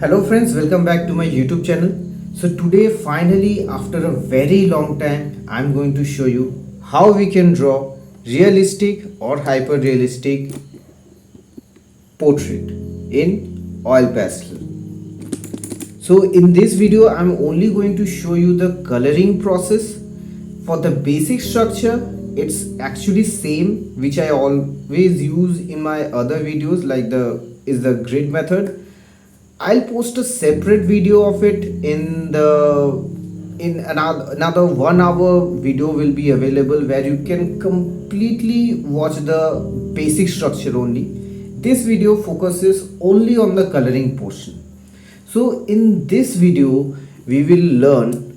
Hello friends, welcome back to my YouTube channel. So today finally after a very long time I'm going to show you how we can draw realistic or hyper realistic portrait in oil pastel. So in this video I'm only going to show you the coloring process. For the basic structure it's actually same which I always use in my other videos, like the grid method. I'll post a separate video of it in another 1 hour video will be available where you can completely watch the basic structure only. This video focuses only on the coloring portion. So in this video we will learn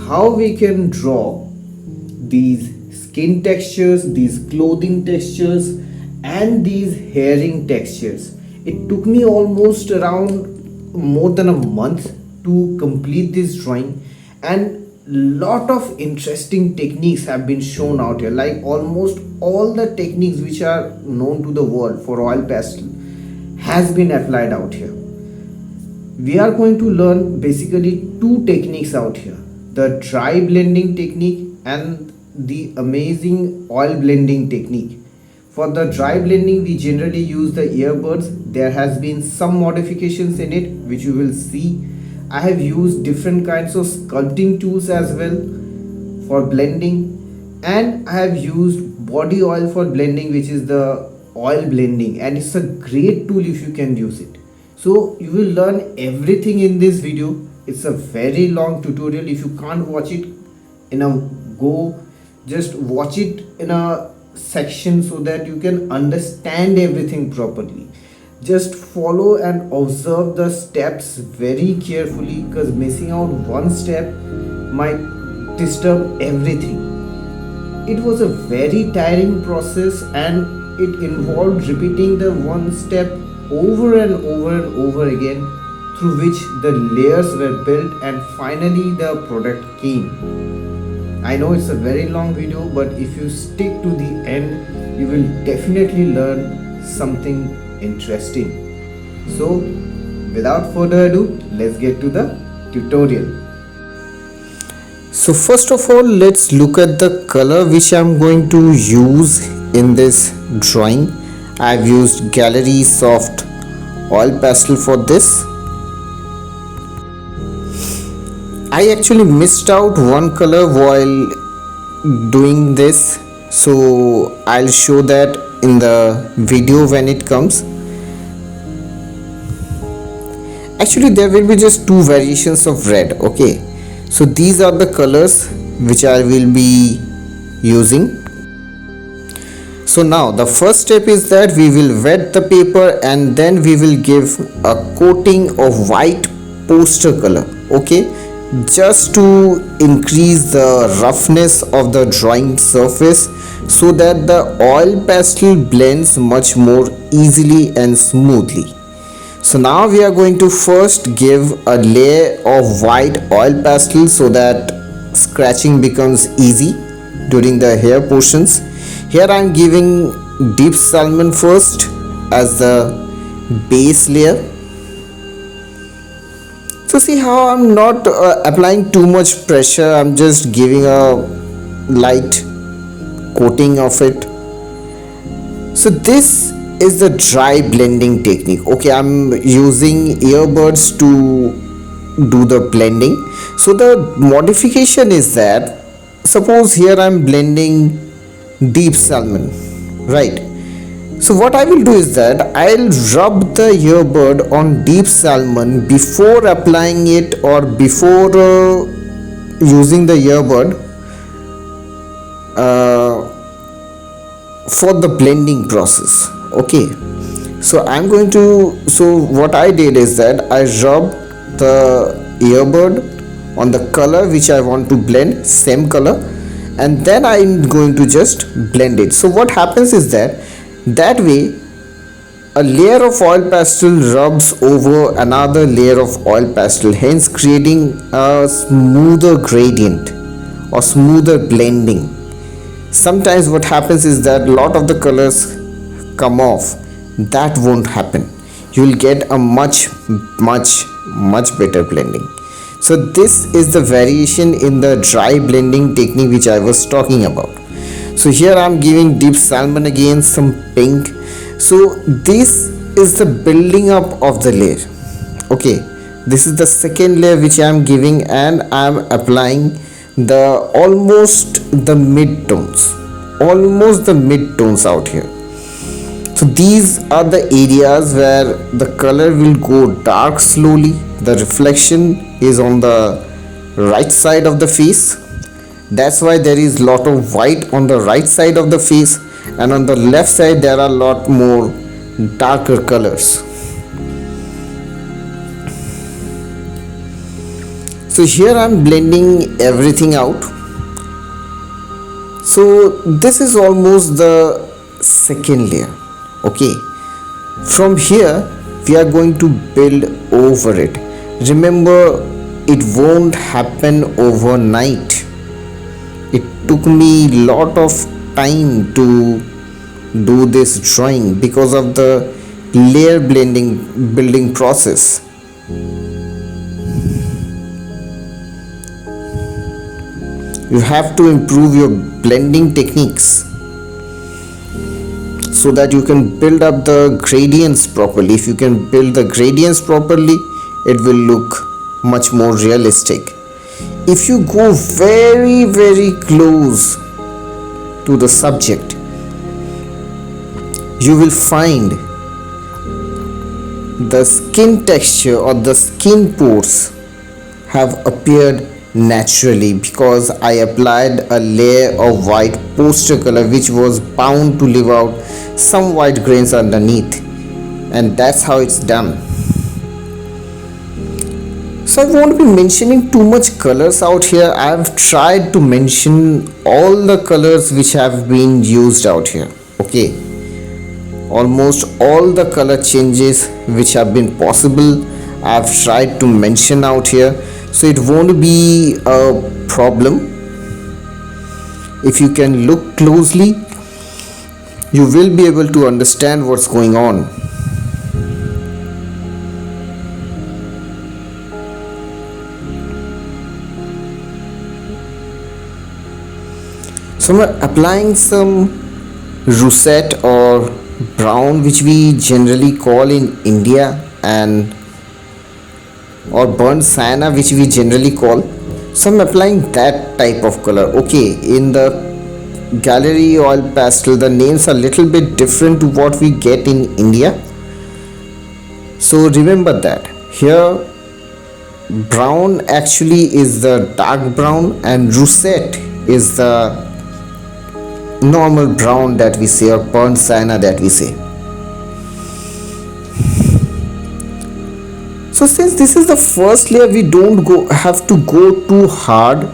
how we can draw these skin textures, these clothing textures and these hairing textures. It took me almost around more than a month to complete this drawing, and lot of interesting techniques have been shown out here. Like almost all the techniques which are known to the world for oil pastel has been applied out here. We are going to learn basically two techniques out here: the dry blending technique and the amazing oil blending technique. For the dry blending we generally use the earbuds. There has been some modifications in it which you will see. I have used different kinds of sculpting tools as well for blending, and I have used body oil for blending, which is the oil blending, and it's a great tool if you can use it. So you will learn everything in this video. It's a very long tutorial. If you can't watch it in a go, just watch it in a section so that you can understand everything properly. Just follow and observe the steps very carefully, because missing out one step might disturb everything. It was a very tiring process and it involved repeating the one step over and over and over again, through which the layers were built and finally the product came. I know it's a very long video, but if you stick to the end, you will definitely learn something interesting. So, without further ado, let's get to the tutorial. So first of all, let's look at the color which I'm going to use in this drawing. I've used Gallery Soft Oil Pastel for this. I actually missed out one color while doing this, so I'll show that in the video when it comes. Actually there will be just two variations of red. Okay, so these are the colors which I will be using. So now the first step is that we will wet the paper and then we will give a coating of white poster color. Okay, just to increase the roughness of the drawing surface so that the oil pastel blends much more easily and smoothly. So now we are going to first give a layer of white oil pastel so that scratching becomes easy during the hair portions. Here I am giving deep salmon first as the base layer. So see how I'm not applying too much pressure, I'm just giving a light coating of it. So this is the dry blending technique. Okay, I'm using earbuds to do the blending. So the modification is that, suppose here I'm blending deep salmon, right? So what I will do is that I'll rub the earbud on deep salmon before applying it or before using the earbud for the blending process. Okay, so what I did is that I rub the earbud on the color which I want to blend, same color, and then I'm going to just blend it. So what happens is that way a layer of oil pastel rubs over another layer of oil pastel, hence creating a smoother gradient or smoother blending. Sometimes what happens is that a lot of the colors come off. That won't happen. you will get a much better blending. So this is the variation in the dry blending technique which I was talking about. So here I am giving deep salmon again, some pink. So this is the building up of the layer. Okay, this is the second layer which I am giving, and I am applying the almost the mid-tones out here. So these are the areas where the color will go dark slowly. The reflection is on the right side of the face. That's why there is lot of white on the right side of the face, and on the left side there are lot more darker colors. So here I am blending everything out. So this is almost the second layer. Okay, from here we are going to build over it. Remember, it won't happen overnight. It took me lot of time to do this drawing because of the layer building process. You have to improve your blending techniques so that you can build up the gradients properly. If you can build the gradients properly, it will look much more realistic. If you go very close to the subject, you will find the skin texture or the skin pores have appeared naturally because I applied a layer of white poster color which was bound to leave out some white grains underneath, and that's how it's done. So I won't be mentioning too much colors out here. I've tried to mention all the colors which have been used out here. Okay, almost all the color changes which have been possible I've tried to mention out here, so it won't be a problem. If you can look closely, you will be able to understand what's going on. So I'm applying some russet or brown, which we generally call in India, and or burnt sienna, which we generally call. So I'm applying that type of color. Okay, in the gallery oil pastel the names are little bit different to what we get in India, so remember that. Here brown actually is the dark brown and russet is the normal brown that we say, or burnt sienna that we say. So since this is the first layer, we don't have to go too hard.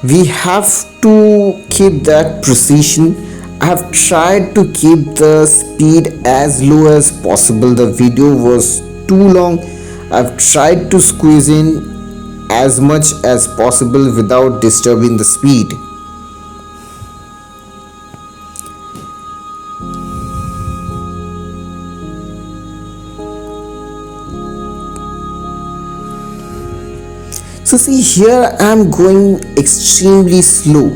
We have to keep that precision. I have tried to keep the speed as low as possible. The video was too long. I've tried to squeeze in as much as possible without disturbing the speed. So see, here I am going extremely slow.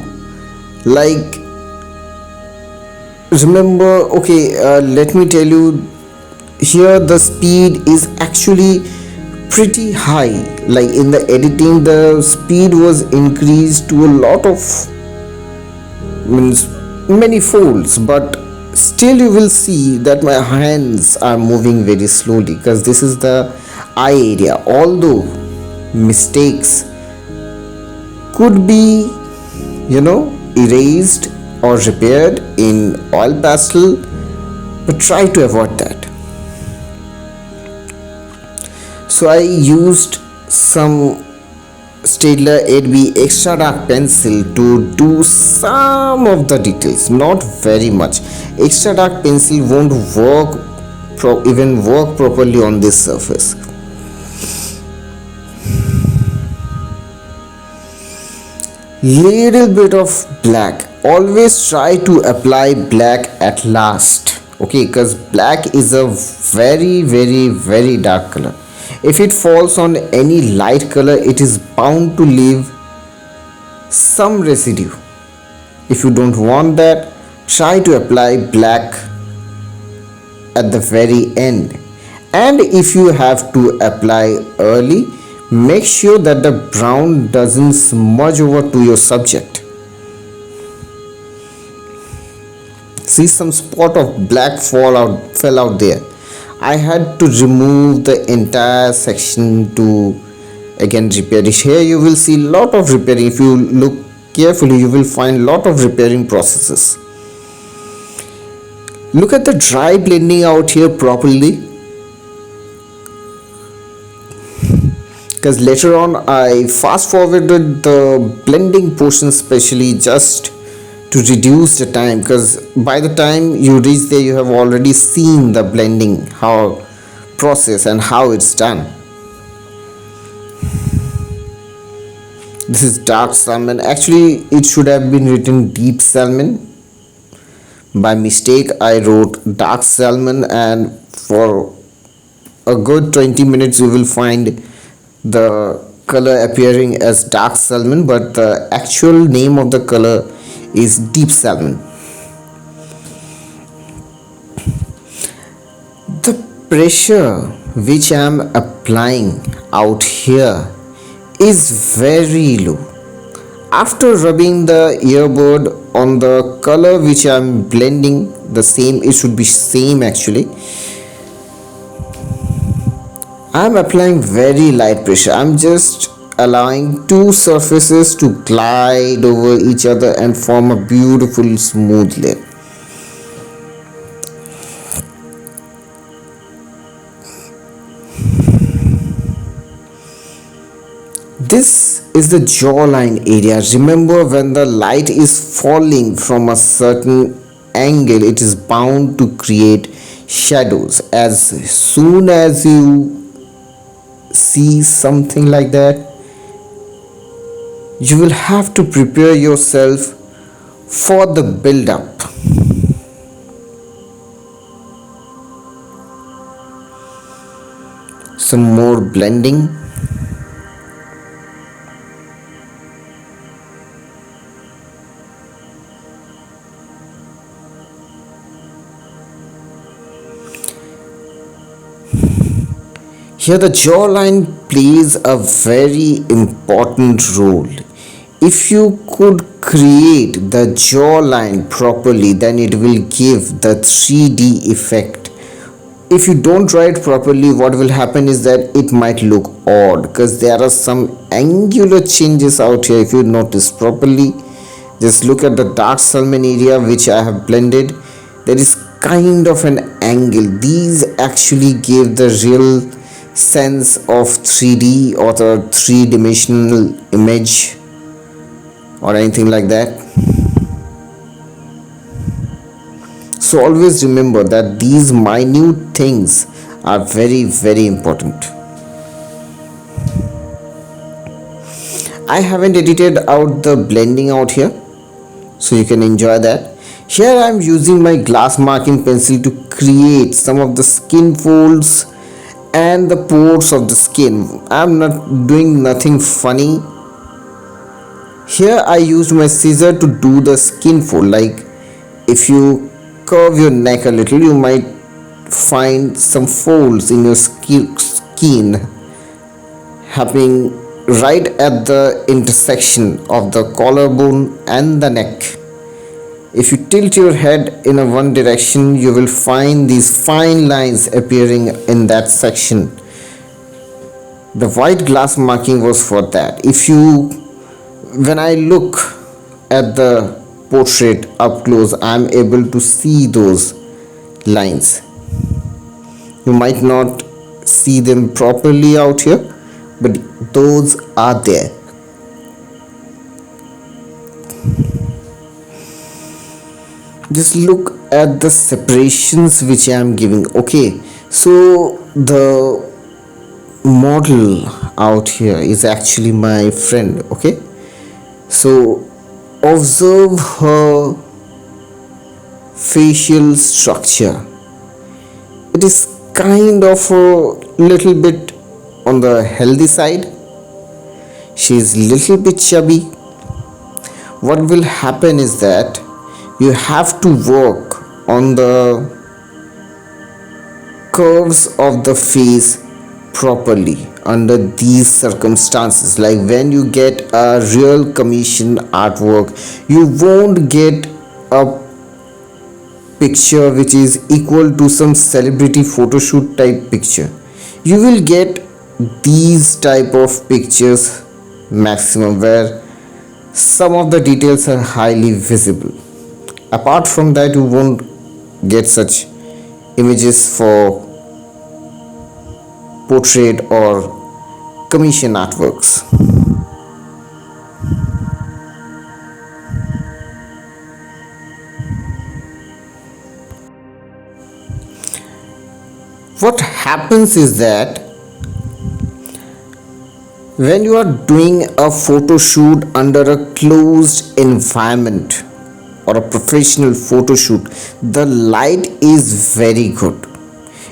Like, remember, okay, let me tell you, here the speed is actually pretty high. Like in the editing, the speed was increased to a lot of, means many folds, but still you will see that my hands are moving very slowly because this is the eye area. Although mistakes could be, erased or repaired in oil pastel, but try to avoid that. So I used some Staedtler 8B extra dark pencil to do some of the details, not very much. Extra dark pencil won't even work properly on this surface. Little bit of black. Always try to apply black at last. okay, because black is a very dark color. If it falls on any light color, it is bound to leave some residue. If you don't want that, try to apply black at the very end. And if you have to apply early, make sure that the brown doesn't smudge over to your subject. See, some spot of black fell out there. I had to remove the entire section to again repair it. Here you will see lot of repairing. If you look carefully, you will find lot of repairing processes. Look at the dry blending out here properly, because later on I fast forwarded the blending portion specially just to reduce the time, because by the time you reach there you have already seen the blending how process and how it's done. This is dark salmon. Actually it should have been written deep salmon. By mistake I wrote dark salmon, and for a good 20 minutes you will find the color appearing as dark salmon, but the actual name of the color is deep salmon. The pressure which I am applying out here is very low. After rubbing the earbud on the color which I am blending, the same, it should be same actually, I am applying very light pressure. I am just allowing two surfaces to glide over each other and form a beautiful smooth layer. This is the jawline area. Remember, when the light is falling from a certain angle, it is bound to create shadows. As soon as you see something like that, you will have to prepare yourself for the build up. Some more blending. Here the jawline plays a very important role. If you could create the jawline properly, then it will give the 3D effect. If you don't draw it properly, what will happen is that it might look odd, because there are some angular changes out here. If you notice properly, just look at the dark salmon area which I have blended. There is kind of an angle. These actually give the real sense of 3D or the three-dimensional image or anything like that. So always remember that these minute things are very important. I haven't edited out the blending out here, so you can enjoy that. Here I am using my glass marking pencil to create some of the skin folds and the pores of the skin. I'm not doing nothing funny. Here I used my scissor to do the skin fold. Like if you curve your neck a little, you might find some folds in your skin happening right at the intersection of the collarbone and the neck. If you tilt your head in a one direction, you will find these fine lines appearing in that section. The white glass marking was for that. When I look at the portrait up close, I am able to see those lines. You might not see them properly out here, but those are there. Just look at the separations which I am giving. Okay, so the model out here is actually my friend. Okay, so observe her facial structure. It is kind of a little bit on the healthy side. She is little bit chubby. What will happen is that you have to work on the curves of the face properly under these circumstances. Like when you get a real commission artwork, you won't get a picture which is equal to some celebrity photo shoot type picture. You will get these type of pictures maximum, where some of the details are highly visible. Apart from that, you won't get such images for portrait or commission artworks. What happens is that when you are doing a photo shoot under a closed environment or a professional photo shoot, the light is very good.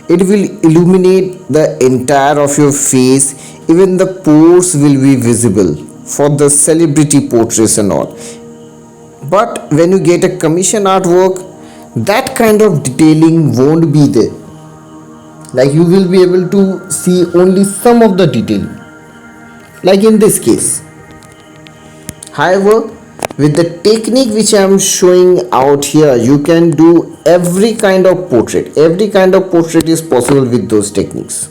It will illuminate the entire of your face, even the pores will be visible for the celebrity portraits and all. But when you get a commission artwork, that kind of detailing won't be there. Like you will be able to see only some of the detail, like in this case. However, with the technique which I am showing out here, you can do every kind of portrait. Every kind of portrait is possible with those techniques.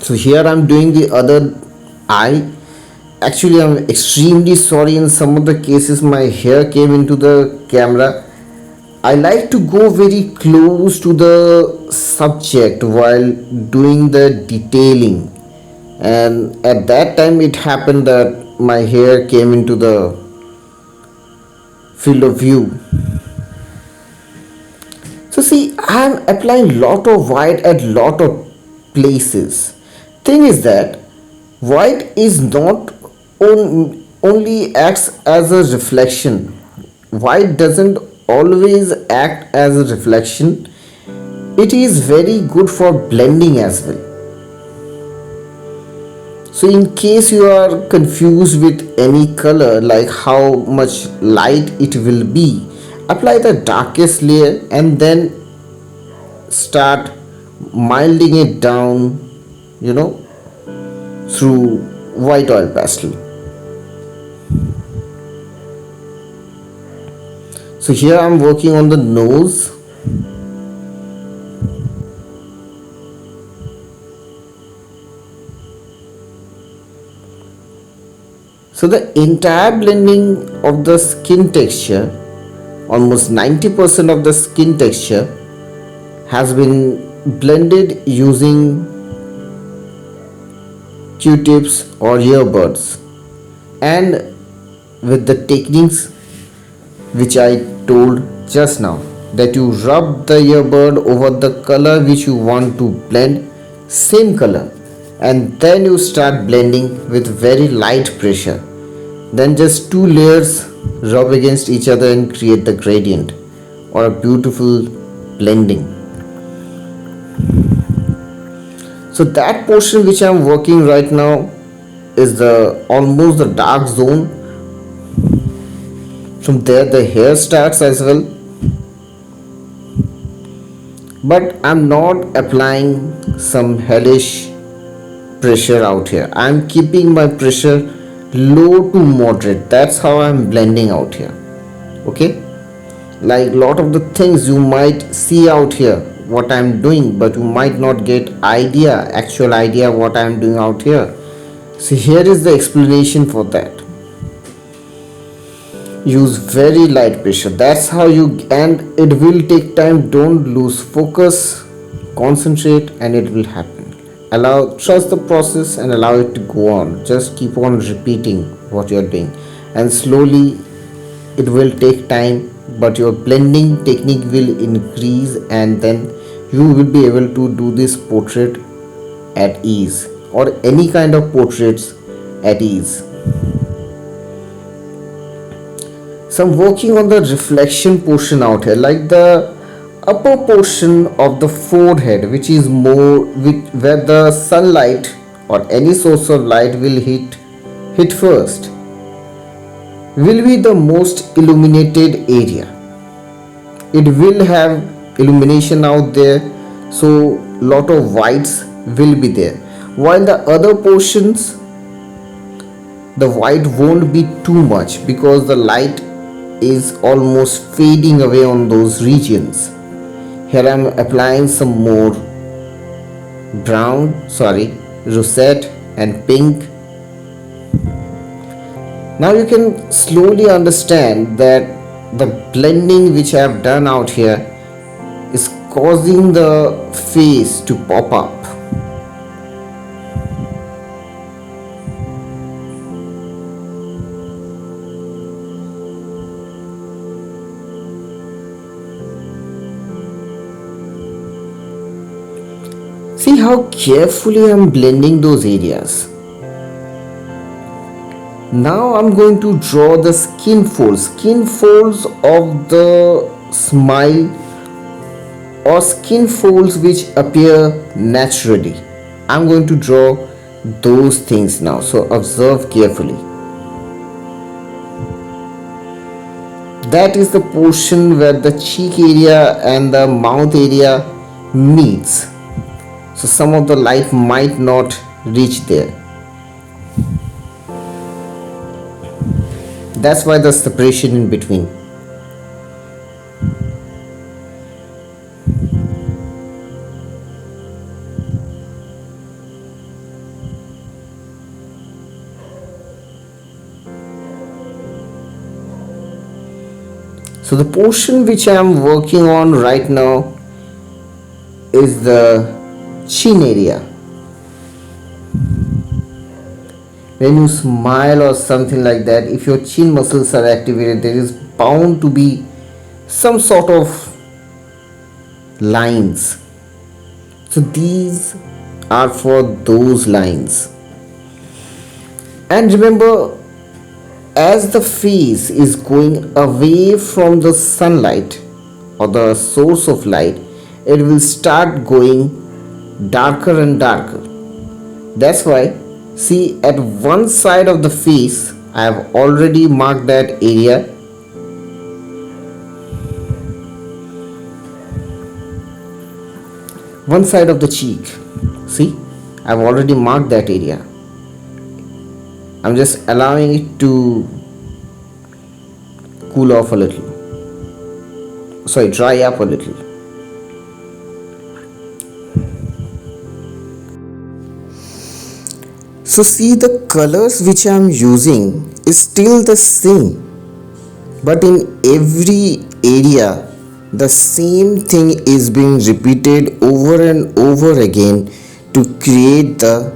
So here I am doing the other eye. Actually, I am extremely sorry, in some of the cases my hair came into the camera. I like to go very close to the subject while doing the detailing, and at that time it happened that my hair came into the field of view. So see, I am applying lot of white at lot of places. Thing is that white is not only acts as a reflection. White doesn't always act as a reflection. It is very good for blending as well. So in case you are confused with any color, like how much light it will be, apply the darkest layer and then start milding it down, through white oil pastel. So here I am working on the nose. So the entire blending of the skin texture, almost 90% of the skin texture has been blended using Q-tips or earbuds, and with the techniques which I told just now, that you rub the earbud over the color which you want to blend, same color, and then you start blending with very light pressure. Then just two layers rub against each other and create the gradient or a beautiful blending. So that portion which I am working right now is the almost the dark zone. From there the hair starts as well, but I'm not applying some hellish pressure out here. I'm keeping my pressure low to moderate. That's how I'm blending out here. Okay, like lot of the things you might see out here what I'm doing, but you might not get actual idea what I'm doing out here. So here is the explanation for that. Use very light pressure. That's how and it will take time. Don't lose focus, concentrate, and it will happen. Trust the process and allow it to go on. Just keep on repeating what you're doing, and slowly it will take time, but your blending technique will increase, and then you will be able to do this portrait at ease, or any kind of portraits at ease. So I'm working on the reflection portion out here, like the upper portion of the forehead, which is more where the sunlight or any source of light will hit first, will be the most illuminated area. It will have illumination out there, so lot of whites will be there, while the other portions the white won't be too much because the light is almost fading away on those regions. Here I'm applying some more rosette and pink. Now you can slowly understand that the blending which I have done out here is causing the face to pop up. See how carefully I'm blending those areas. Now I'm going to draw the skin folds of the smile, or skin folds which appear naturally. I'm going to draw those things now, so observe carefully. That is the portion where the cheek area and the mouth area meets. So some of the light might not reach there. That's why the separation in between. So the portion which I am working on right now is the chin area. When you smile or something like that, if your chin muscles are activated, there is bound to be some sort of lines. So these are for those lines. And remember, as the face is going away from the sunlight or the source of light, it will start going darker and darker. That's why, see, at one side of the face I have already marked that area. One side of the cheek, see, I've already marked that area. I'm just allowing it to cool off a little, dry up a little. So see, the colors which I am using is still the same, but in every area the same thing is being repeated over and over again to create the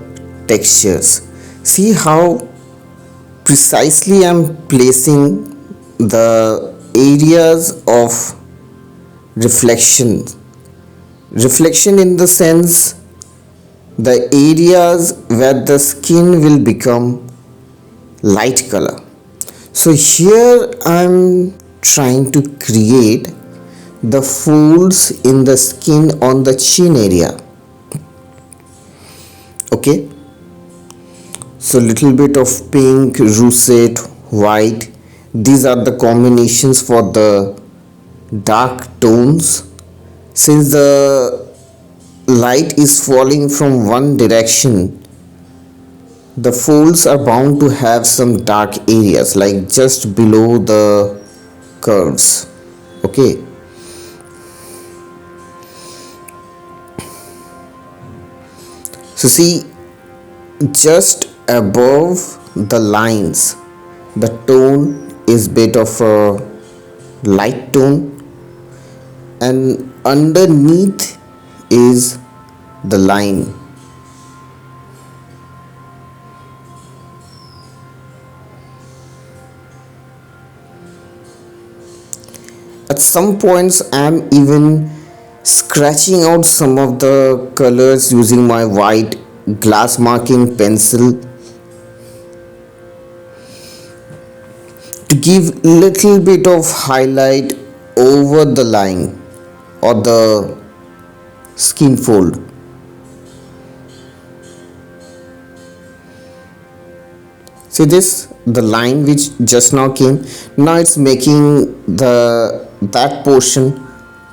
textures. See how precisely I am placing the areas of reflection in the sense the areas where the skin will become light color. So here I am trying to create the folds in the skin on the chin area. Okay, so little bit of pink, russet, white, these are the combinations for the dark tones. Since the light is falling from one direction, the folds are bound to have some dark areas, like just below the curves. Okay, so see, just above the lines the tone is bit of a light tone, and underneath is the line. At some points I am even scratching out some of the colors using my white glass marking pencil to give little bit of highlight over the line or the skin fold. See this, the line which just now came, now it's making the that portion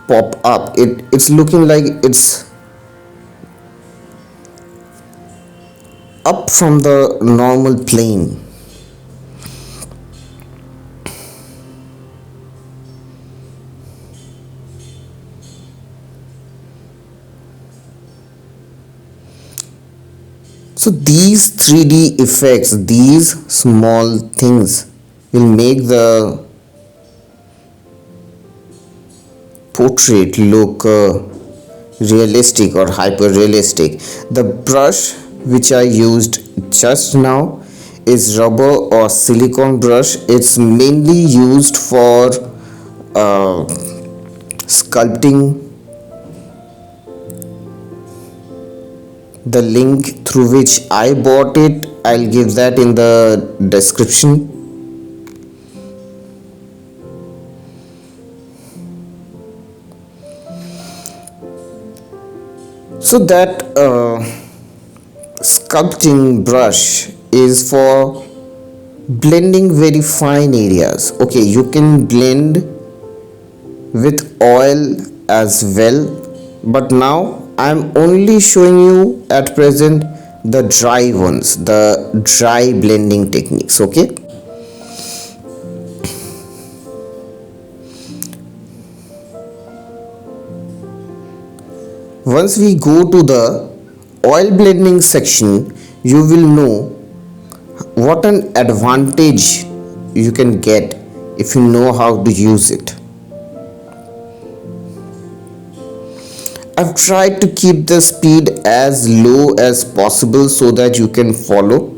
pop up. It's looking like it's up from the normal plane. So these 3D effects, these small things will make the portrait look realistic or hyper realistic. The brush which I used just now is rubber or silicone brush. It's mainly used for sculpting. The link through which I bought it, I'll give that in the description. So that sculpting brush is for blending very fine areas. Okay, you can blend with oil as well, but now I'm only showing you at present the dry ones, the dry blending techniques. Okay, once we go to the oil blending section, you will know what an advantage you can get if you know how to use it. I've tried to keep the speed as low as possible so that you can follow.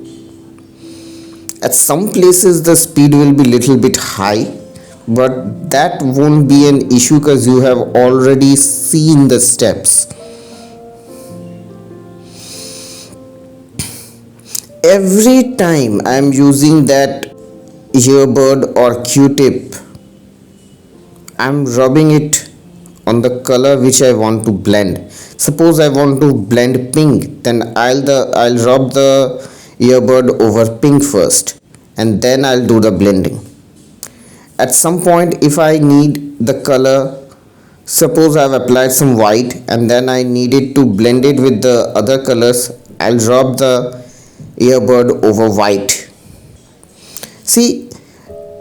At some places the speed will be little bit high, but that won't be an issue because you have already seen the steps. Every time I am using that earbud or q-tip, I am rubbing it on the color which I want to blend. Suppose I want to blend pink, then I'll rub the earbud over pink first and then I'll do the blending. At some point if I need the color, suppose I've applied some white and then I needed to blend it with the other colors, I'll rub the earbud over white. See,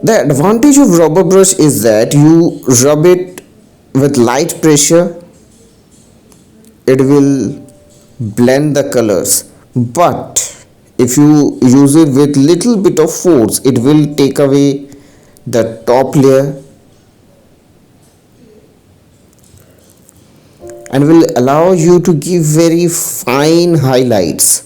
the advantage of rubber brush is that you rub it with light pressure, it will blend the colors, but if you use it with little bit of force, it will take away the top layer and will allow you to give very fine highlights.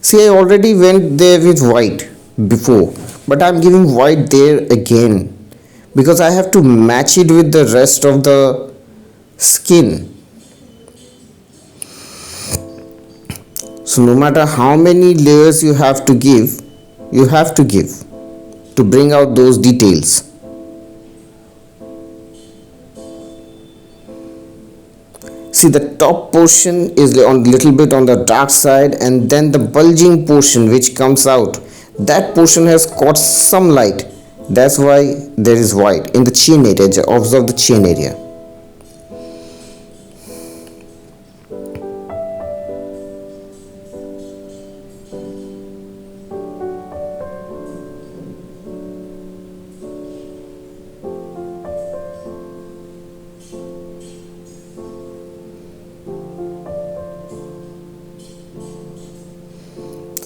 See, I already went there with white before, but I'm giving white there again because I have to match it with the rest of the skin. So no matter how many layers you have to give to bring out those details. See, the top portion is a little bit on the dark side, and then the bulging portion which comes out, that portion has caught some light. That's why there is white in the chin area. Observe the chin area.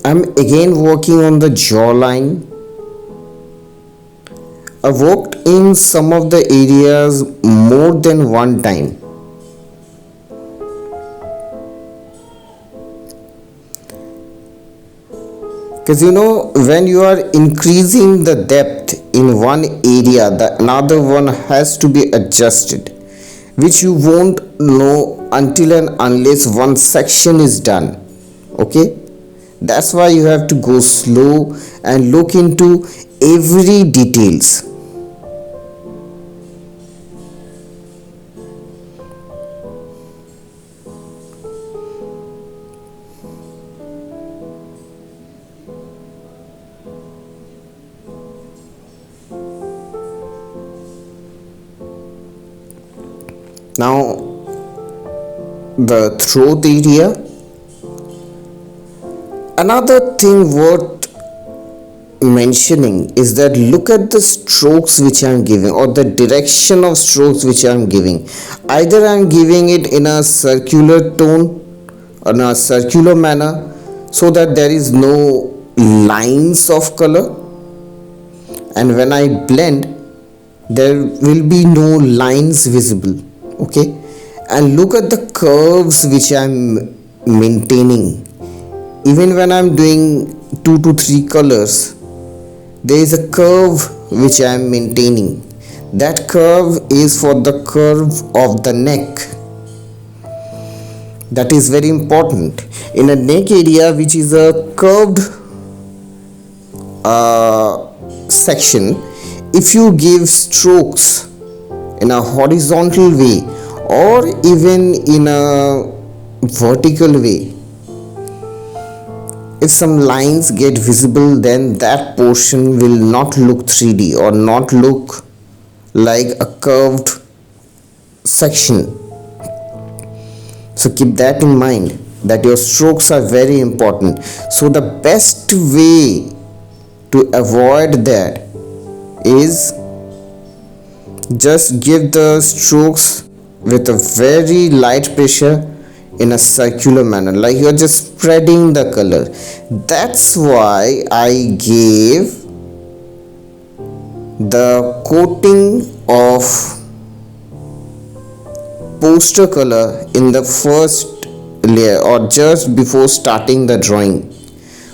I'm again working on the jawline. I worked in some of the areas more than one time. Because when you are increasing the depth in one area, the another one has to be adjusted, which you won't know until and unless one section is done. Okay, That's why you have to go slow and look into every details. Now the throat area. Another thing worth mentioning is that look at the strokes which I am giving, or the direction of strokes which I am giving. Either I am giving it in a circular tone, in a circular manner, so that there is no lines of color, and when I blend there will be no lines visible. Okay, and look at the curves which I am maintaining. Even when I am doing 2 to 3 colors, there is a curve which I am maintaining. That curve is for the curve of the neck. That is very important. In a neck area which is a curved section, if you give strokes in a horizontal way or even in a vertical way, if some lines get visible, then that portion will not look 3D or not look like a curved section. So keep that in mind, that your strokes are very important. So the best way to avoid that is just give the strokes with a very light pressure in a circular manner, like you are just spreading the color. That's why I gave the coating of poster color in the first layer or just before starting the drawing.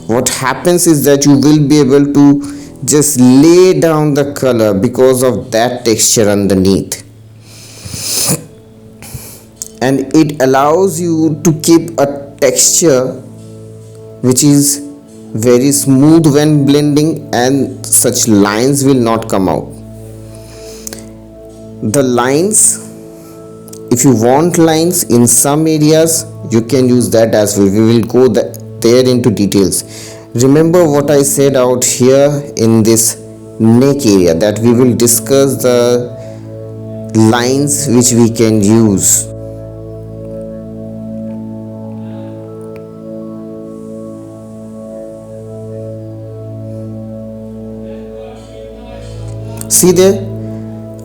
What happens is that you will be able to just lay down the color because of that texture underneath, and it allows you to keep a texture which is very smooth when blending, and such lines will not come out. The lines, if you want lines in some areas, you can use that as well. We will go there into details. Remember what I said out here in this neck area, that we will discuss the lines which we can use. See there,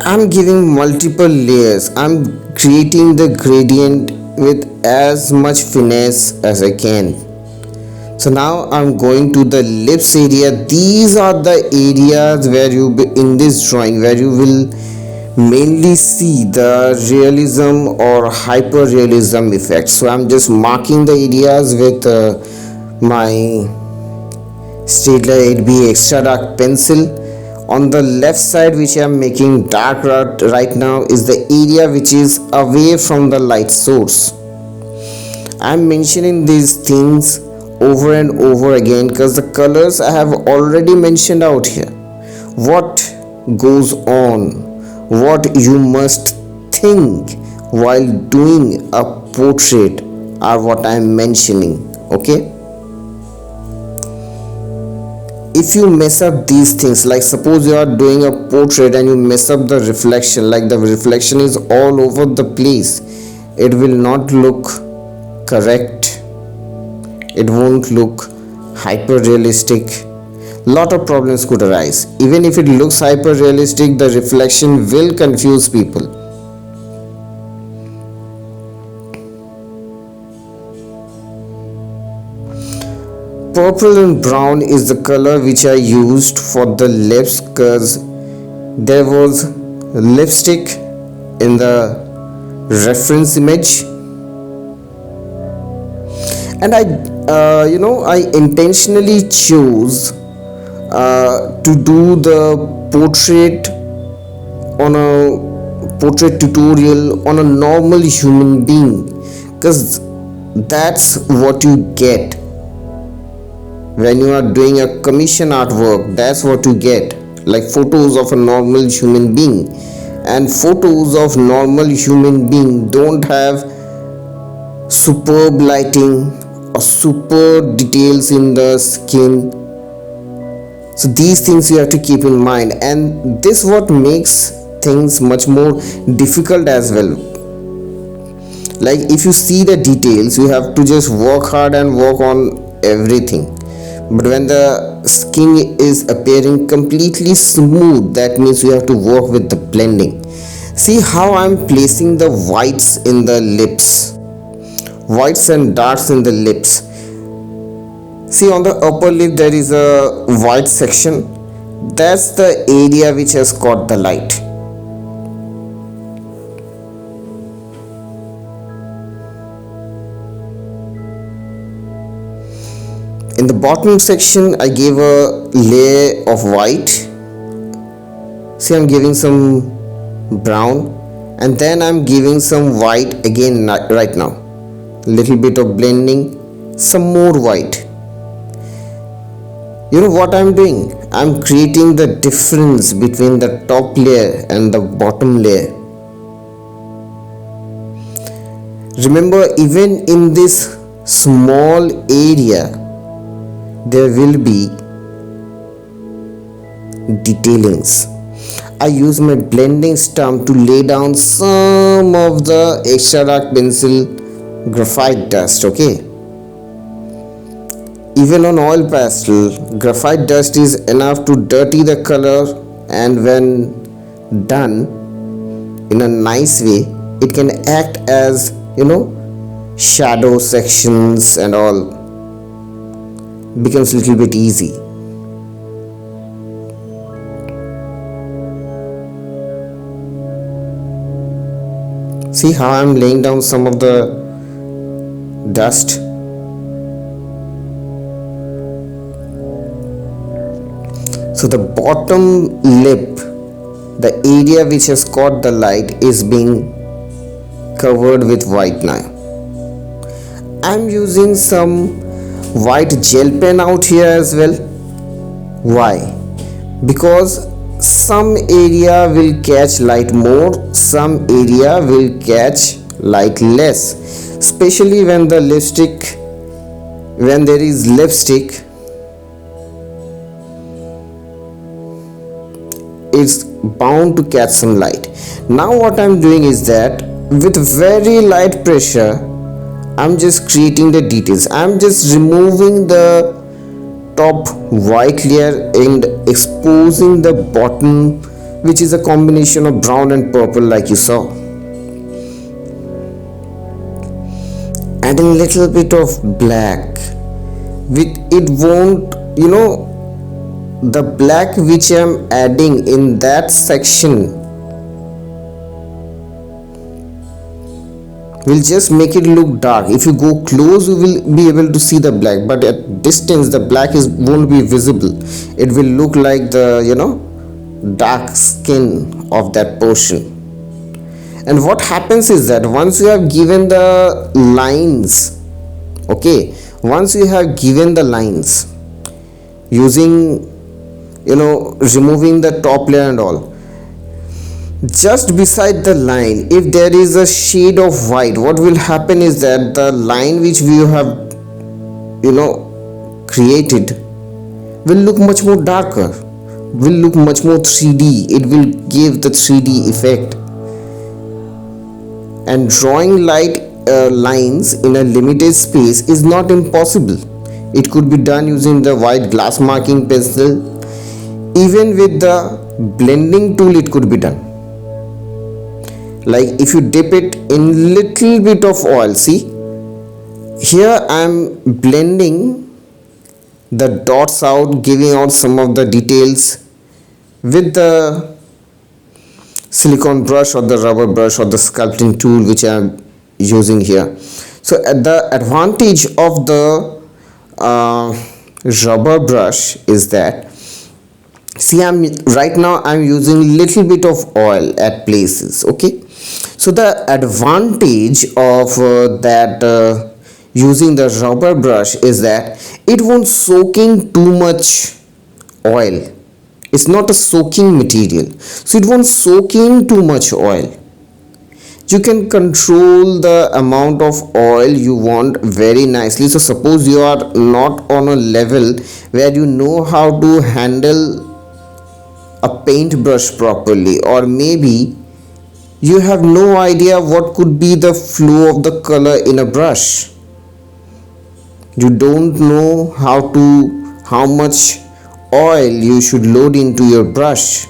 I'm giving multiple layers. I'm creating the gradient with as much finesse as I can. So now I'm going to the lips area. These are the areas where you in this drawing where you will mainly see the realism or hyper realism effect. So I'm just marking the areas with my Staedtler 8B extra dark pencil. On the left side, which I am making dark right now, is the area which is away from the light source. I am mentioning these things over and over again because the colors I have already mentioned out here. What goes on, what you must think while doing a portrait are what I am mentioning. Okay, if you mess up these things, like suppose you are doing a portrait and you mess up the reflection, like the reflection is all over the place, it will not look correct, it won't look hyper realistic. Lot of problems could arise. Even if it looks hyper realistic, the reflection will confuse people. Purple and brown is the color which I used for the lips because there was lipstick in the reference image, and I intentionally chose to do the portrait on a portrait tutorial on a normal human being because that's what you get. When you are doing a commission artwork, that's what you get, like photos of a normal human being. And photos of normal human being don't have superb lighting or super details in the skin. So these things you have to keep in mind, and this what makes things much more difficult as well. Like if you see the details, you have to just work hard and work on everything. But when the skin is appearing completely smooth, that means you have to work with the blending. See how I'm placing the whites in the lips, whites and darks in the lips. See on the upper lip there is a white section. That's the area which has caught the light. In the bottom section I gave a layer of white. See, I'm giving some brown, and then I'm giving some white again right now. Little bit of blending, some more white. You know what I'm doing? I'm creating the difference between the top layer and the bottom layer. Remember, even in this small area there will be detailings. I use my blending stump to lay down some of the extra dark pencil graphite dust. Okay, even on oil pastel, graphite dust is enough to dirty the color, and when done in a nice way, it can act as, shadow sections and all. Becomes a little bit easy. See how I'm laying down some of the dust. So the bottom lip, the area which has caught the light, is being covered with white now. I'm using some white gel pen out here as well. Why? Because some area will catch light more, some area will catch light less, especially when there is lipstick, it's bound to catch some light. Now what I'm doing is that with very light pressure I'm just creating the details. I'm just removing the top white layer and exposing the bottom, which is a combination of brown and purple, like you saw. Adding a little bit of black. With it won't, the black which I'm adding in that section will just make it look dark. If you go close, you will be able to see the black, but at distance the black won't be visible. It will look like the dark skin of that portion. And what happens is that once you have given the lines, once you have given the lines using removing the top layer and all, just beside the line, if there is a shade of white, what will happen is that the line which we have created will look much more darker, will look much more 3D. It will give the 3D effect. And drawing light lines in a limited space is not impossible. It could be done using the white glass marking pencil. Even with the blending tool it could be done. Like if you dip it in little bit of oil, see here I'm blending the dots out, giving out some of the details with the silicone brush or the rubber brush or the sculpting tool which I'm using here. So the advantage of the rubber brush is that, see, right now I'm using little bit of oil at places. So the advantage of that using the rubber brush is that it won't soak in too much oil. It's not a soaking material, so it won't soak in too much oil. You can control the amount of oil you want very nicely. So suppose you are not on a level where you know how to handle a paintbrush properly, or maybe you have no idea what could be the flow of the color in a brush. You don't know how much oil you should load into your brush.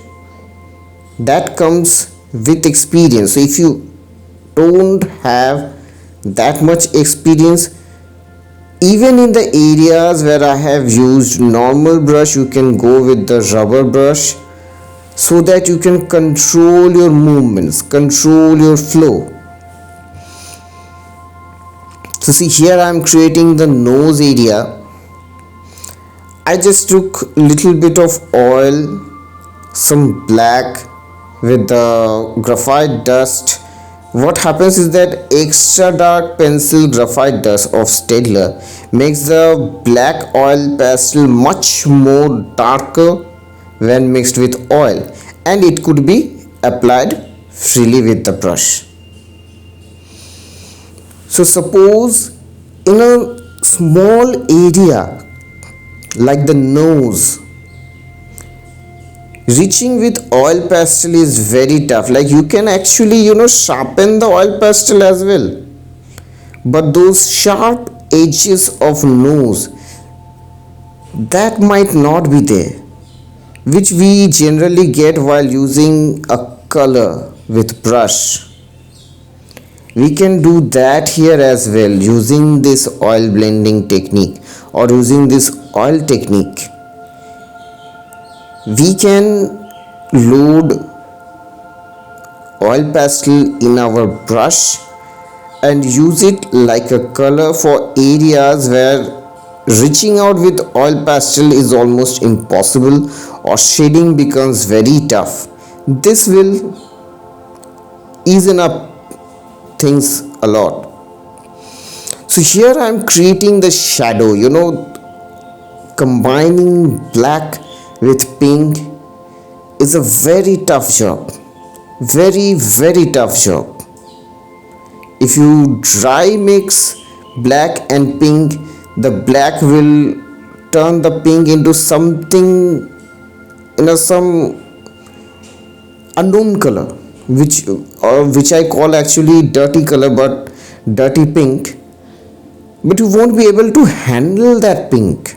That comes with experience. So if you don't have that much experience, even in the areas where I have used normal brush, you can go with the rubber brush so that you can control your movements, control your flow. So see, here I am creating the nose area. I just took little bit of oil, some black with the graphite dust. What happens is that extra dark pencil graphite dust of Staedtler makes the black oil pastel much more darker when mixed with oil, and it could be applied freely with the brush. So suppose in a small area like the nose, reaching with oil pastel is very tough. Like you can actually sharpen the oil pastel as well, but those sharp edges of nose, that might not be there, which we generally get while using a color with brush. We can do that here as well using this oil blending technique or using this oil technique. We can load oil pastel in our brush and use it like a color for areas where reaching out with oil pastel is almost impossible or shading becomes very tough. This will easen up things a lot. So here I am creating the shadow, combining black with pink is a very tough job. Very tough job. If you dry mix black and pink, the black will turn the pink into something some unknown color, which I call actually dirty color, but dirty pink. But you won't be able to handle that pink.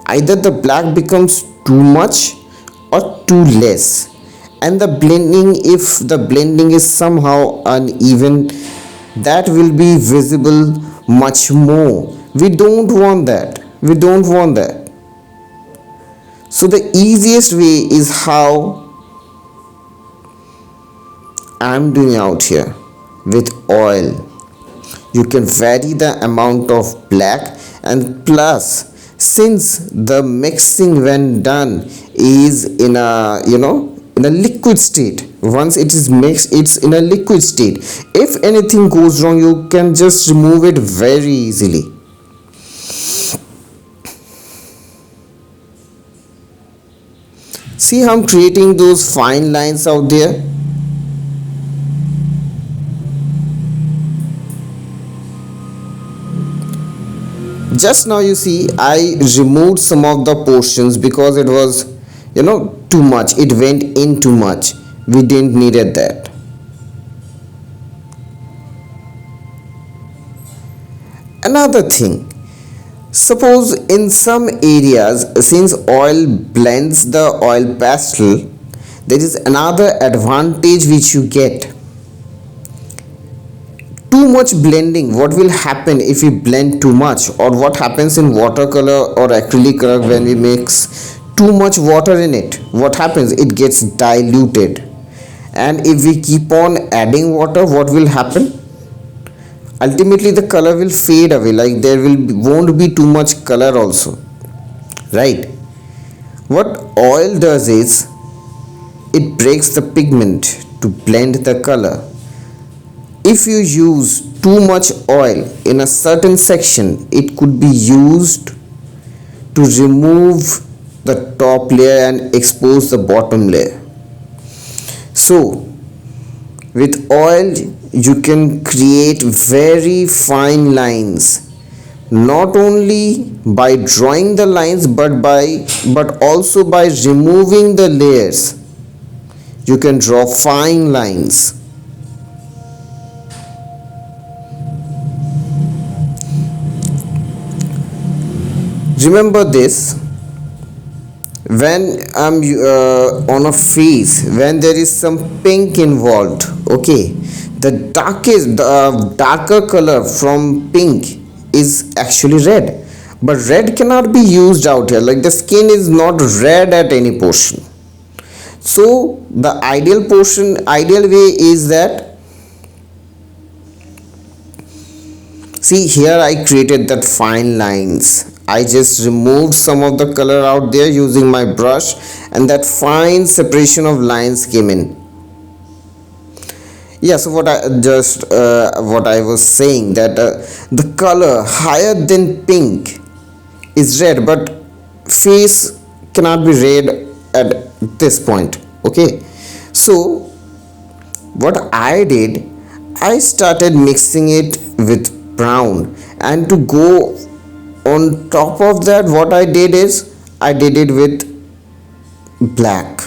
Either the black becomes too much or too less, and the blending, if the blending is somehow uneven, that will be visible much more. We don't want that. So the easiest way is how I'm doing out here with oil. You can vary the amount of black, and plus, since the mixing when done is in a liquid state, once it is mixed, it's in a liquid state. If anything goes wrong, you can just remove it very easily. See how I'm creating those fine lines out there. Just now you see I removed some of the portions because it was too much. It went in too much. We didn't needed that. Another thing, suppose in some areas, since oil blends the oil pastel, there is another advantage which you get. Too much blending, what will happen if we blend too much, or what happens in watercolor or acrylic color when we mix too much water in it? What happens? It gets diluted, and if we keep on adding water, what will happen? Ultimately the color will fade away, like won't be too much color also, right? What oil does is it breaks the pigment to blend the color. If you use too much oil in a certain section, it could be used to remove the top layer and expose the bottom layer. So with oil you can create very fine lines, not only by drawing the lines but also by removing the layers. You can draw fine lines. Remember this, when I'm on a face, when there is some pink involved, okay, the darker color from pink is actually red, but red cannot be used out here, like the skin is not red at any portion. So the ideal way is that, see here I created that fine lines. I just removed some of the color out there using my brush, and that fine separation of lines came in. Yeah, so what I was saying, that the color higher than pink is red, but face cannot be red at this point. Okay, so what I did, I started mixing it with brown, and to go on top of that, what I did is I did it with black.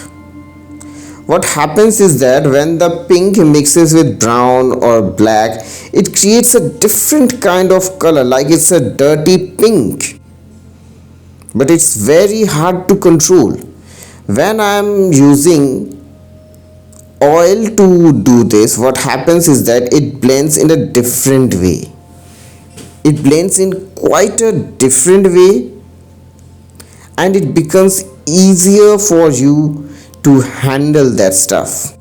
What happens is that when the pink mixes with brown or black, it creates a different kind of color, like it's a dirty pink, but it's very hard to control. When I'm using oil to do this, what happens is that it blends in a different way. It blends in quite a different way, and it becomes easier for you to handle that stuff.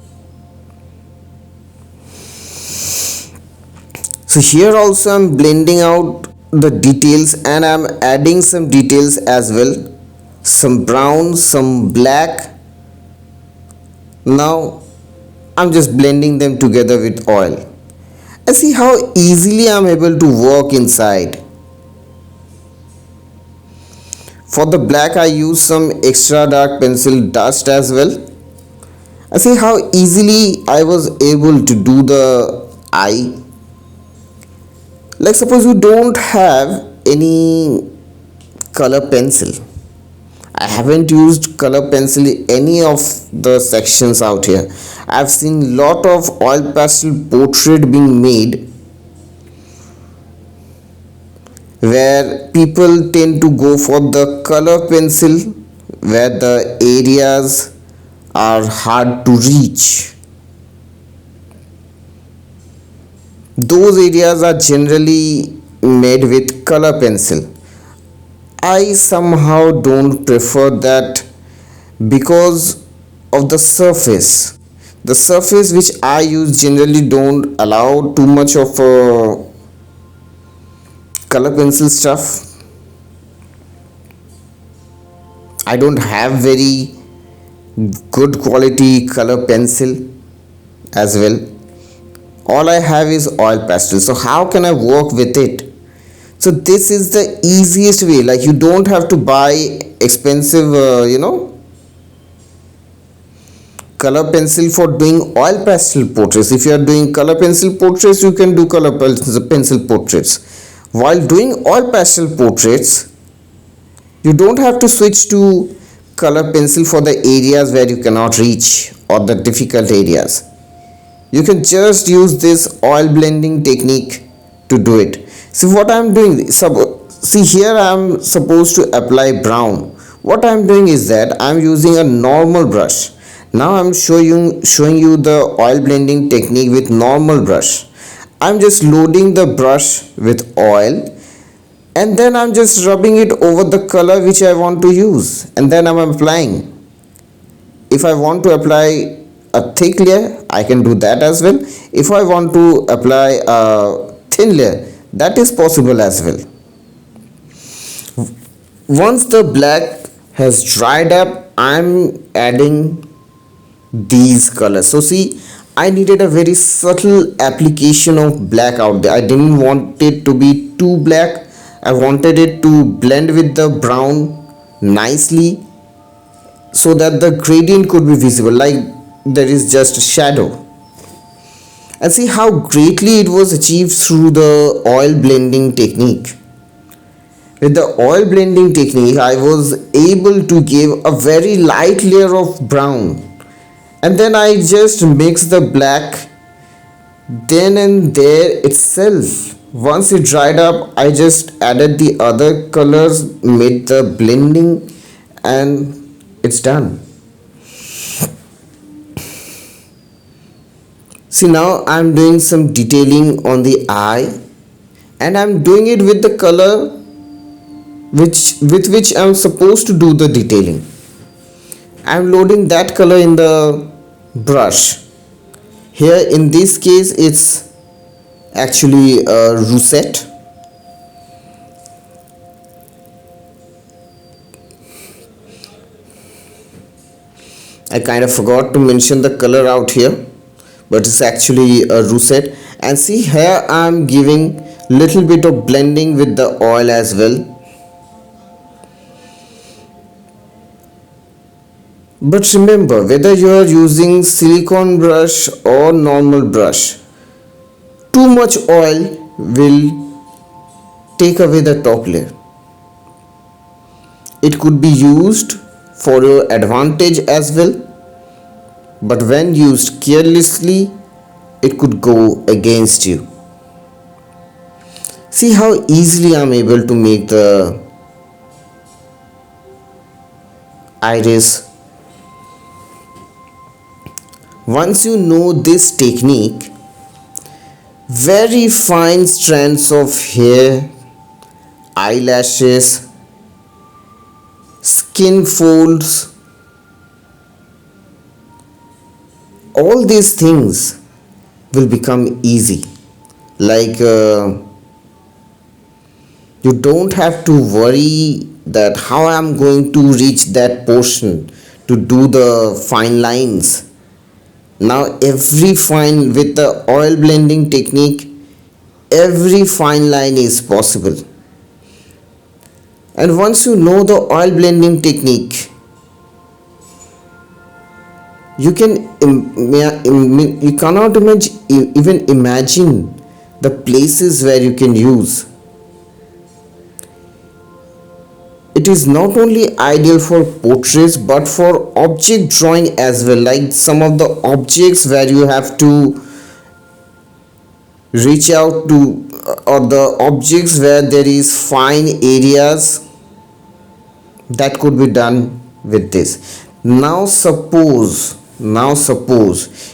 So here also I'm blending out the details, and I'm adding some details as well, some brown, some black. Now I'm just blending them together with oil. And see how easily I'm able to work inside. For the black I use some extra dark pencil dust as well. And see how easily I was able to do the eye. Like suppose you don't have any color pencil. I haven't used color pencil in any of the sections out here. I've seen lot of oil pastel portrait being made where people tend to go for the color pencil, where the areas are hard to reach. Those areas are generally made with color pencil. I somehow don't prefer that because of the surface. The surface which I use generally don't allow too much of color pencil stuff. I don't have very good quality color pencil as well. All I have is oil pastel. So how can I work with it? So this is the easiest way. Like you don't have to buy expensive color pencil for doing oil pastel portraits. If you are doing color pencil portraits, you can do color pencil portraits. While doing oil pastel portraits, you don't have to switch to color pencil for the areas where you cannot reach or the difficult areas. You can just use this oil blending technique to do it. So what I'm doing, see here I'm supposed to apply brown. What I'm doing is that I'm using a normal brush. Now I'm showing you the oil blending technique with normal brush. I'm just loading the brush with oil, and then I'm just rubbing it over the color which I want to use, and then I'm applying. If I want to apply a thick layer, I can do that as well. If I want to apply a thin layer, that is possible as well. Once the black has dried up, I'm adding these colors. So see, I needed a very subtle application of black out there. I didn't want it to be too black. I wanted it to blend with the brown nicely so that the gradient could be visible, like there is just a shadow. And see how greatly it was achieved through the oil blending technique. With the oil blending technique, I was able to give a very light layer of brown, and then I just mix the black then and there itself. Once it dried up, I just added the other colors, made the blending, and it's done. See, now I'm doing some detailing on the eye, and I'm doing it with the color with which I'm supposed to do the detailing. I'm loading that color in the brush. Here in this case it's actually a russet. I kind of forgot to mention the color out here, but it's actually a russet. And see, here I'm giving little bit of blending with the oil as well. But remember, whether you are using silicone brush or normal brush, too much oil will take away the top layer. It could be used for your advantage as well, but when used carelessly, it could go against you. See how easily I am able to make the iris. Once you know this technique, very fine strands of hair, eyelashes, skin folds, all these things will become easy. Like you don't have to worry that how I'm going to reach that portion to do the fine lines. Now every fine, with the oil blending technique, every fine line is possible. And once you know the oil blending technique, you cannot even imagine the places where you can use. It is not only ideal for portraits but for object drawing as well, like some of the objects where you have to reach out to, or the objects where there is fine areas, that could be done with this. Now suppose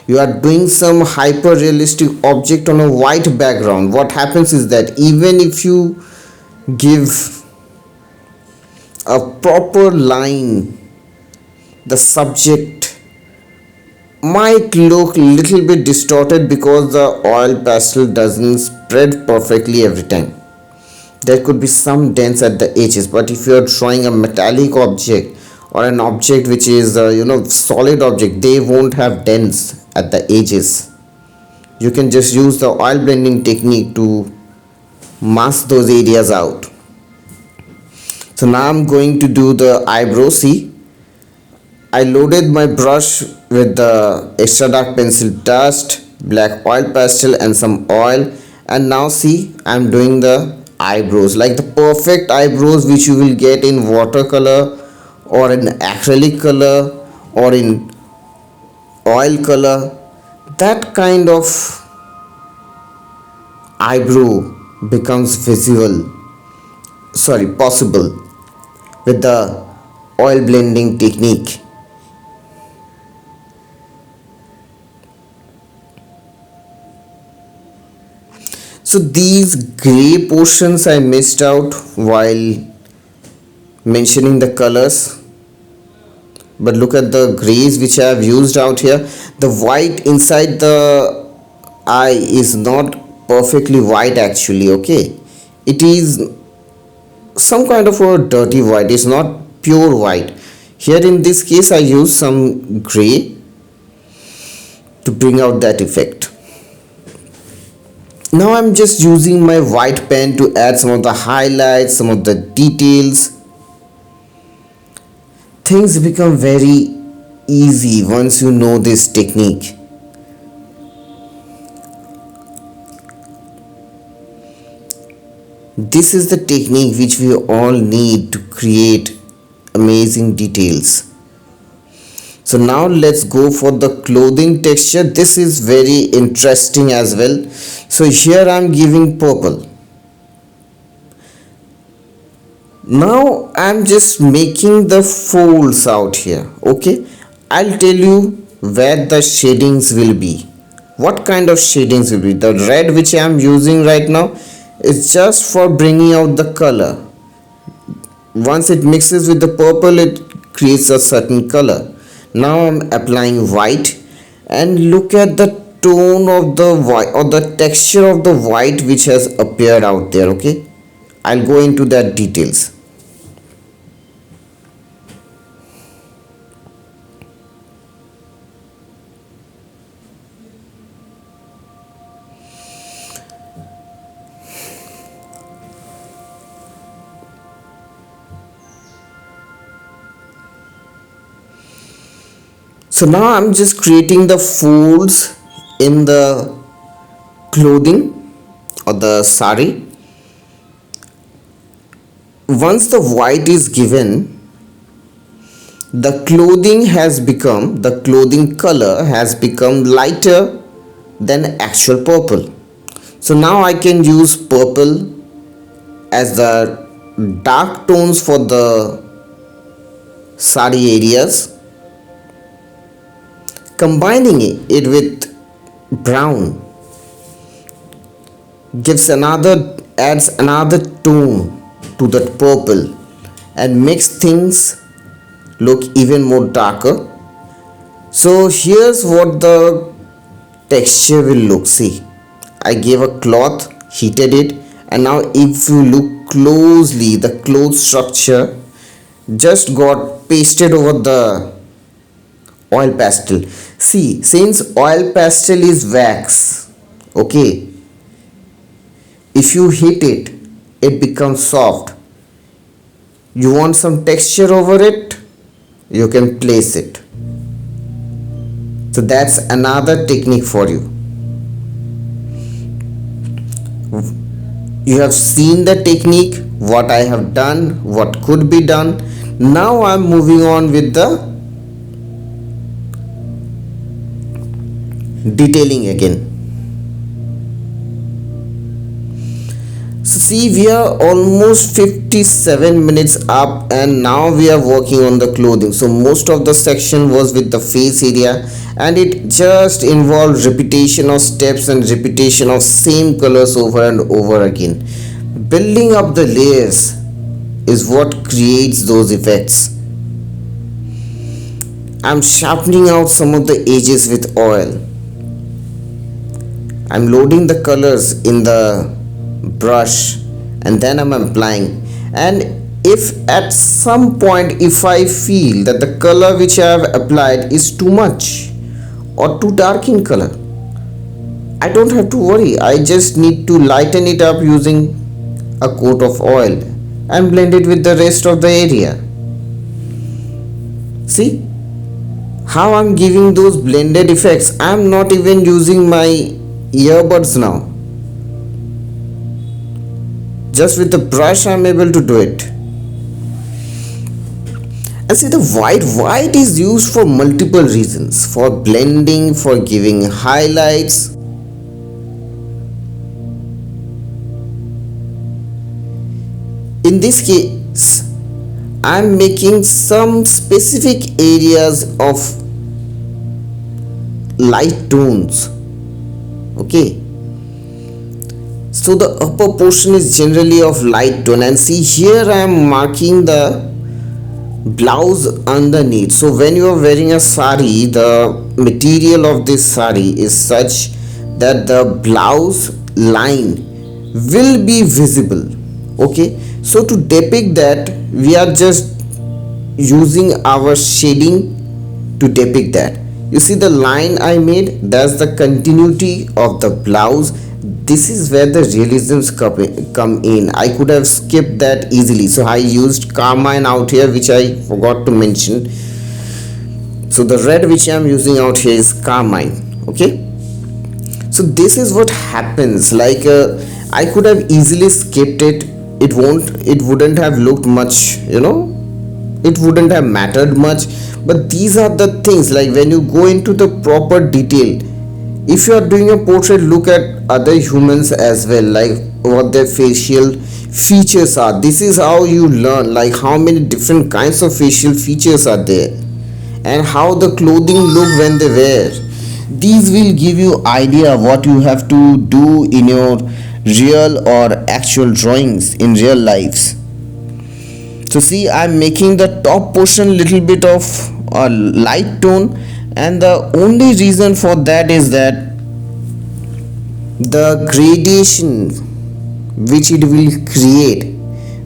you are doing some hyper realistic object on a white background. What happens is that even if you give a proper line, the subject might look little bit distorted because the oil pastel doesn't spread perfectly every time. There could be some dents at the edges, but if you are drawing a metallic object or an object which is solid object, they won't have dents at the edges. You can just use the oil blending technique to mask those areas out. So now I'm going to do the eyebrow. See, I loaded my brush with the extra dark pencil dust, black oil pastel and some oil, and now see, I'm doing the eyebrows, like the perfect eyebrows which you will get in watercolor or in acrylic color or in oil color. That kind of eyebrow becomes possible with the oil blending technique. So these gray portions I missed out while mentioning the colors, but look at the grays which I have used out here. The white inside the eye is not perfectly white actually, okay? It is some kind of a dirty white, it's not pure white. Here in this case I use some gray, to bring out that effect. Now I'm just using my white pen to add some of the highlights, some of the details. Things become very easy once you know this technique. This is the technique which we all need to create amazing details. So now let's go for the clothing texture. This is very interesting as well. So here I'm giving purple. Now I'm just making the folds out here. Okay, I'll tell you where the shadings will be. What kind of shadings will be? The red which I'm using right now is just for bringing out the color. Once it mixes with the purple, it creates a certain color. Now I'm applying white, and look at the tone of the white or the texture of the white which has appeared out there. Okay, I'll go into that details. So now I'm just creating the folds in the clothing or the sari. Once the white is given, the clothing color has become lighter than actual purple. So now I can use purple as the dark tones for the sari areas. Combining it with brown adds another tone to that purple and makes things look even more darker. So here's what the texture will look. See, I gave a cloth, heated it, and now if you look closely, the cloth structure just got pasted over the oil pastel. See, since oil pastel is wax, okay, if you heat it, it becomes soft. You want some texture over it, you can place it. So that's another technique for you. You have seen the technique, what I have done, what could be done. Now I'm moving on with the detailing again. So see, we are almost 57 minutes up, and now we are working on the clothing. So most of the section was with the face area, and it just involved repetition of steps and repetition of same colors over and over again. Building up the layers is what creates those effects. I'm sharpening out some of the edges with oil. I'm loading the colors in the brush and then I'm applying. And if at some point if I feel that the color which I have applied is too much or too dark in color, I don't have to worry. I just need to lighten it up using a coat of oil and blend it with the rest of the area. See how I'm giving those blended effects. I'm not even using my earbuds now. Just with the brush I'm able to do it. And see, the white is used for multiple reasons, for blending, for giving highlights. In this case, I'm making some specific areas of light tones. Okay, so the upper portion is generally of light tone, and see here I am marking the blouse underneath. So when you are wearing a sari, the material of this sari is such that the blouse line will be visible. Okay, so to depict that, we are just using our shading to depict that. You see the line I made, that's the continuity of the blouse. This is where the realisms come in. I could have skipped that easily, so I used carmine out here, which I forgot to mention. So the red which I'm using out here is carmine. Okay, so this is what happens. Like I could have easily skipped it. It wouldn't have looked much, it wouldn't have mattered much. But these are the things, like when you go into the proper detail, if you are doing a portrait, look at other humans as well, like what their facial features are. This is how you learn, like how many different kinds of facial features are there, and how the clothing look when they wear. These will give you idea what you have to do in your real or actual drawings in real lives. So see, I'm making the top portion little bit of a light tone, and the only reason for that is that the gradation which it will create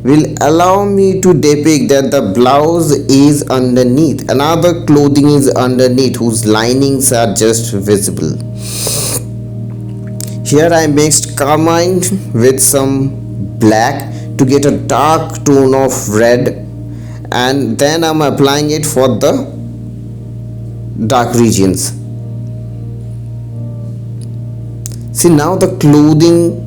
will allow me to depict that the blouse is underneath, another clothing is underneath, whose linings are just visible. Here I mixed carmine with some black to get a dark tone of red, and then I'm applying it for the dark regions. See, now the clothing,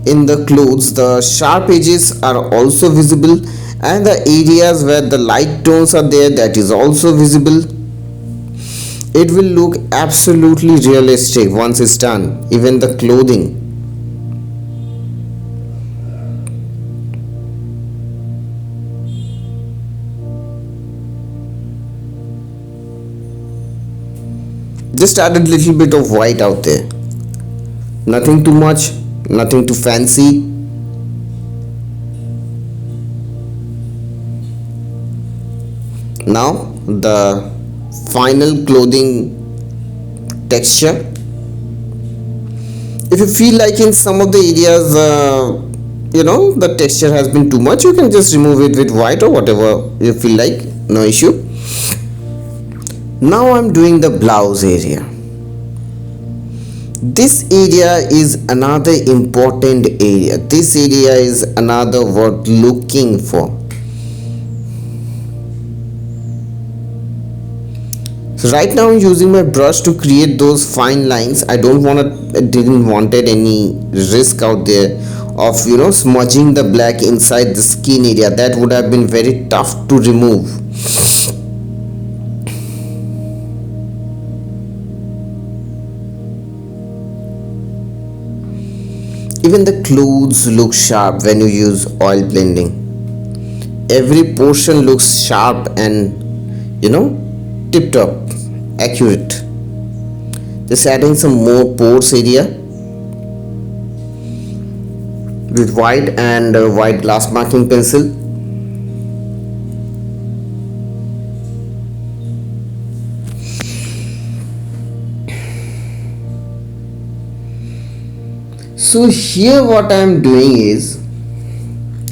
in the clothes the sharp edges are also visible, and the areas where the light tones are there, that is also visible. It will look absolutely realistic once it's done, even the clothing. Just added little bit of white out there, nothing too much, nothing too fancy. Now the final clothing texture. If you feel like in some of the areas the texture has been too much, you can just remove it with white or whatever you feel like, no issue. Now I'm doing the blouse area. This area is another important area. This area is another worth looking for. So right now I'm using my brush to create those fine lines. I didn't wanted any risk out there of smudging the black inside the skin area. That would have been very tough to remove. Even the clothes look sharp when you use oil blending. Every portion looks sharp and tipped up, accurate. Just adding some more pores area with white and white glass marking pencil. So here what I am doing is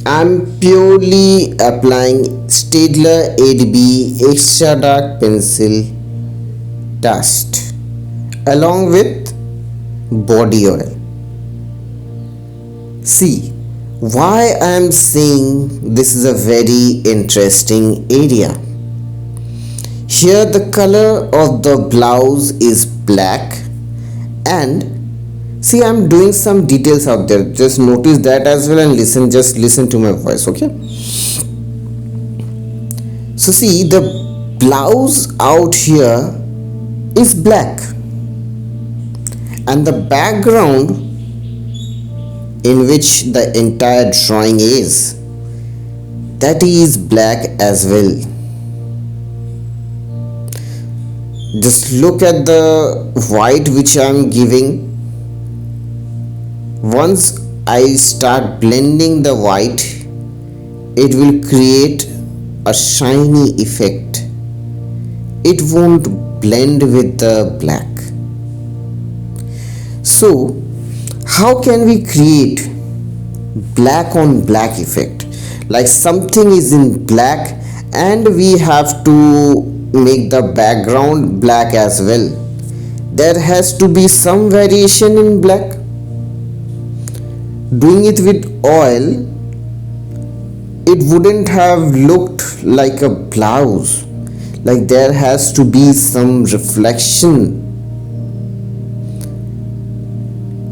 I'm purely applying Staedtler 8B extra dark pencil dust along with body oil. See, why I am saying this is a very interesting area. Here the color of the blouse is black, and see, I'm doing some details out there. Just notice that as well, and listen to my voice, okay? So see, the blouse out here is black, and the background in which the entire drawing is, that is black as well. Just look at the white which I'm giving. Once I start blending the white, it will create a shiny effect. It won't blend with the black. So how can we create black on black effect? Like something is in black and we have to make the background black as well. There has to be some variation in black. Doing it with oil, it wouldn't have looked like a blouse. Like there has to be some reflection.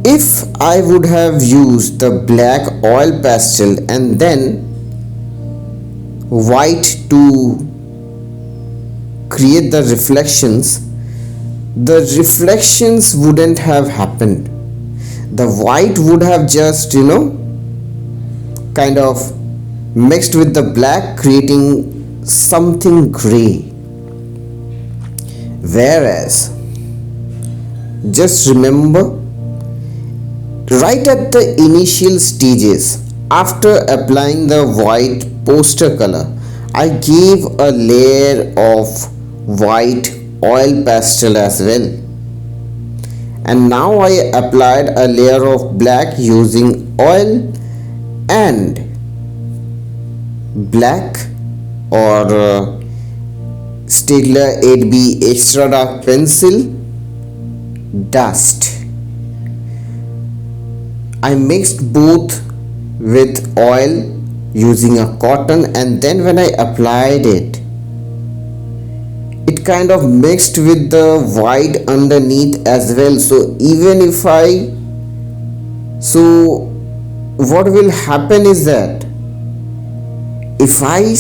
If I would have used the black oil pastel and then white to create the reflections wouldn't have happened. The white would have just, kind of mixed with the black, creating something gray. Whereas, just remember, right at the initial stages, after applying the white poster color, I gave a layer of white oil pastel as well, and now I applied a layer of black using oil and black or Staedtler 8B extra dark pencil dust. I mixed both with oil using a cotton, and then when I applied it, it kind of mixed with the white underneath as well. So what will happen is that if I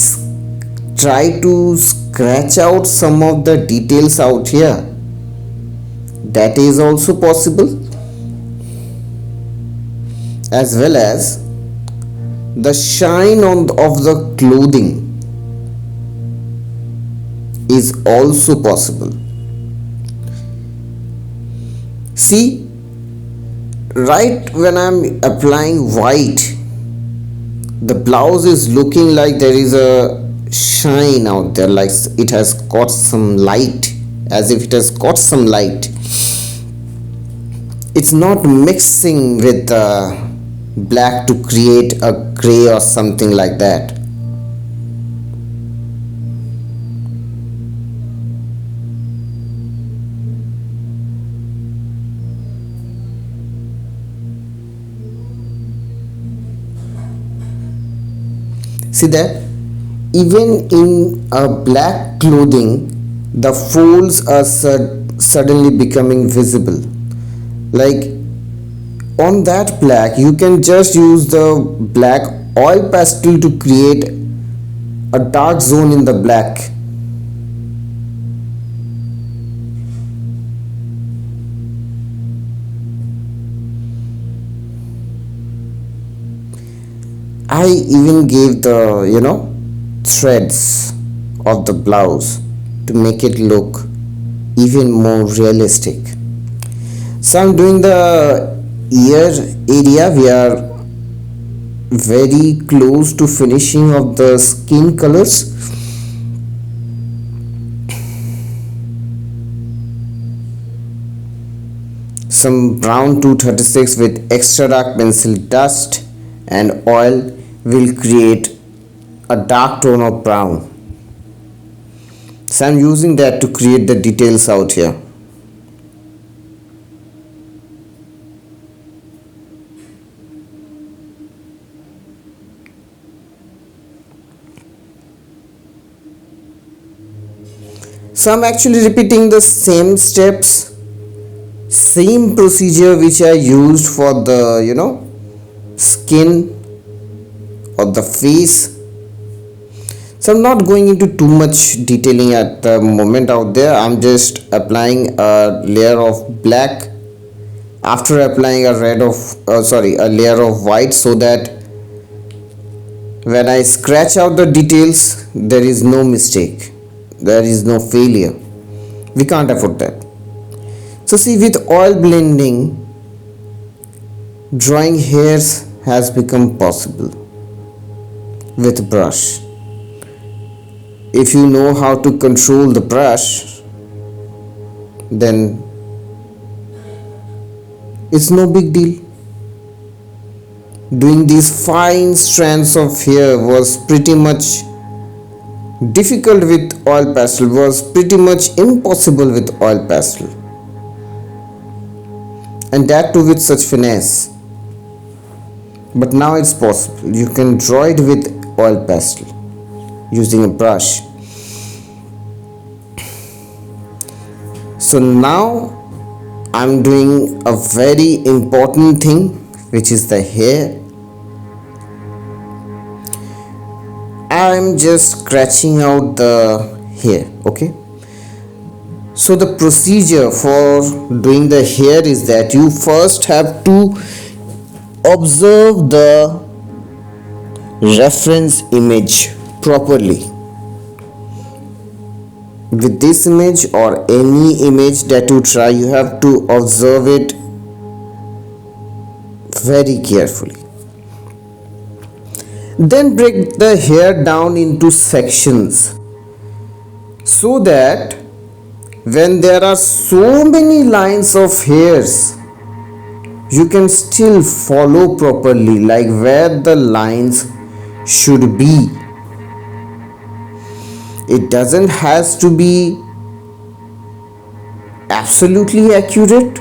try to scratch out some of the details out here, that is also possible, as well as the shine of the clothing is also possible. See, right when I'm applying white, the blouse is looking like there is a shine out there, like it has got some light, as if it has got some light. It's not mixing with black to create a gray or something like that. See that even in a black clothing, the folds are suddenly becoming visible. Like on that black, you can just use the black oil pastel to create a dark zone in the black. I even gave the threads of the blouse to make it look even more realistic. So I'm doing the ear area. We are very close to finishing of the skin colors. Some brown 236 with extra dark pencil dust and oil will create a dark tone of brown. So I'm using that to create the details out here. So I'm actually repeating the same steps, same procedure which I used for the skin or the face. So I'm not going into too much detailing at the moment out there. I'm just applying a layer of black after applying a layer of white, so that when I scratch out the details, there is no mistake, there is no failure. We can't afford that. So see, with oil blending, drawing hairs has become possible with brush. If you know how to control the brush, then it's no big deal. Doing these fine strands of hair was pretty much difficult with oil pastel, was pretty much impossible with oil pastel, and that too with such finesse. But now it's possible. You can draw it with oil pastel using a brush. So now I'm doing a very important thing, which is the hair. I'm just scratching out the hair. Okay, so the procedure for doing the hair is that you first have to observe the reference image properly. With this image or any image that you try, you have to observe it very carefully. Then break the hair down into sections so that when there are so many lines of hairs, you can still follow properly, like where the lines should be. It doesn't has to be absolutely accurate,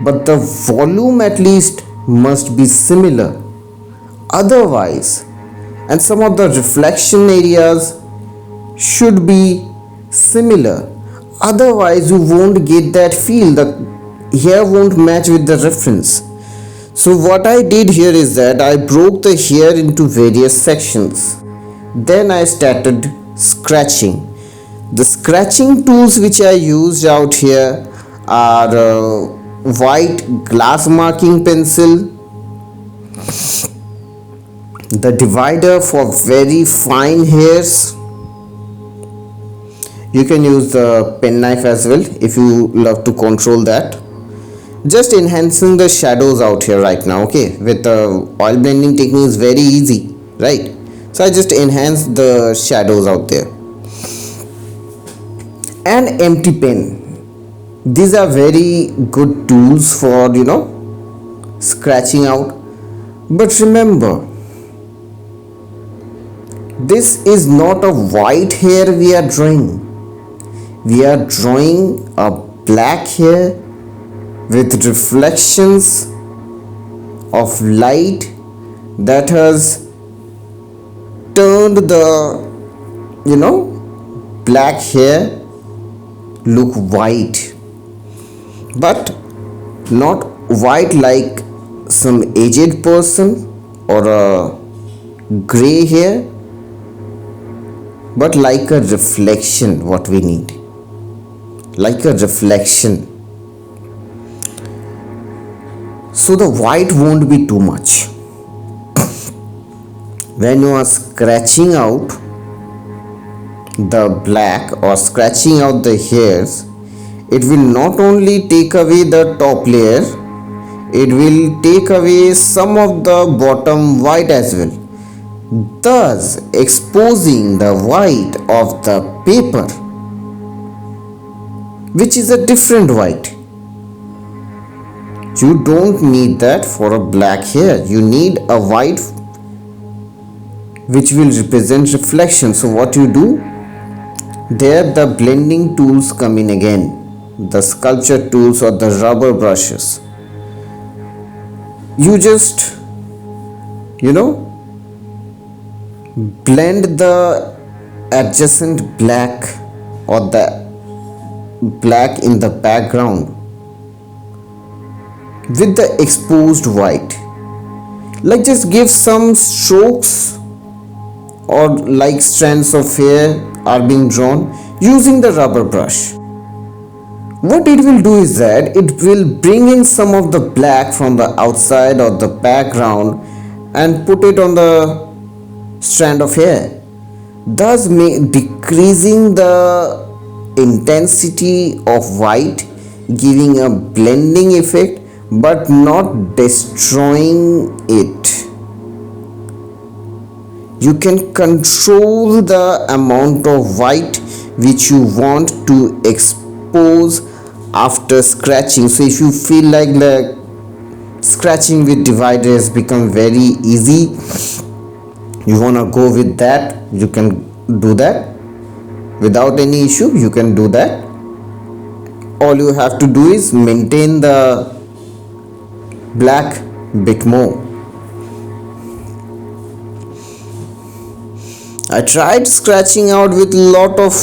but the volume at least must be similar. Otherwise, and some of the reflection areas should be similar. Otherwise, you won't get that feel. The hair won't match with the reference. So what I did here is that I broke the hair into various sections. Then I started scratching. The scratching tools which I used out here are white glass marking pencil, the divider for very fine hairs. You can use the penknife as well if you love to control that. Just enhancing the shadows out here right now. Okay, with the oil blending technique is very easy, right? So I just enhance the shadows out there. And empty pen. These are very good tools for scratching out. But remember, this is not a white hair we are drawing. We are drawing a black hair with reflections of light that has turned the black hair look white, but not white like some aged person or a gray hair, but like a reflection. What we need, like a reflection. So the white won't be too much. When you are scratching out the black or scratching out the hairs, it will not only take away the top layer, it will take away some of the bottom white as well, thus exposing the white of the paper, which is a different white. You don't need that for a black hair. You need a white which will represent reflection. So what you do, there the blending tools come in again, the sculpture tools or the rubber brushes. You just blend the adjacent black or the black in the background with the exposed white. Like just give some strokes or like strands of hair are being drawn using the rubber brush. What it will do is that it will bring in some of the black from the outside or the background and put it on the strand of hair, thus decreasing the intensity of white, giving a blending effect but not destroying it. You can control the amount of white which you want to expose after scratching. So if you feel like the scratching with divider has become very easy, you want to go with that, you can do that. without any issue. You can do that. All you have to do is maintain the black bit more. I tried scratching out with lot of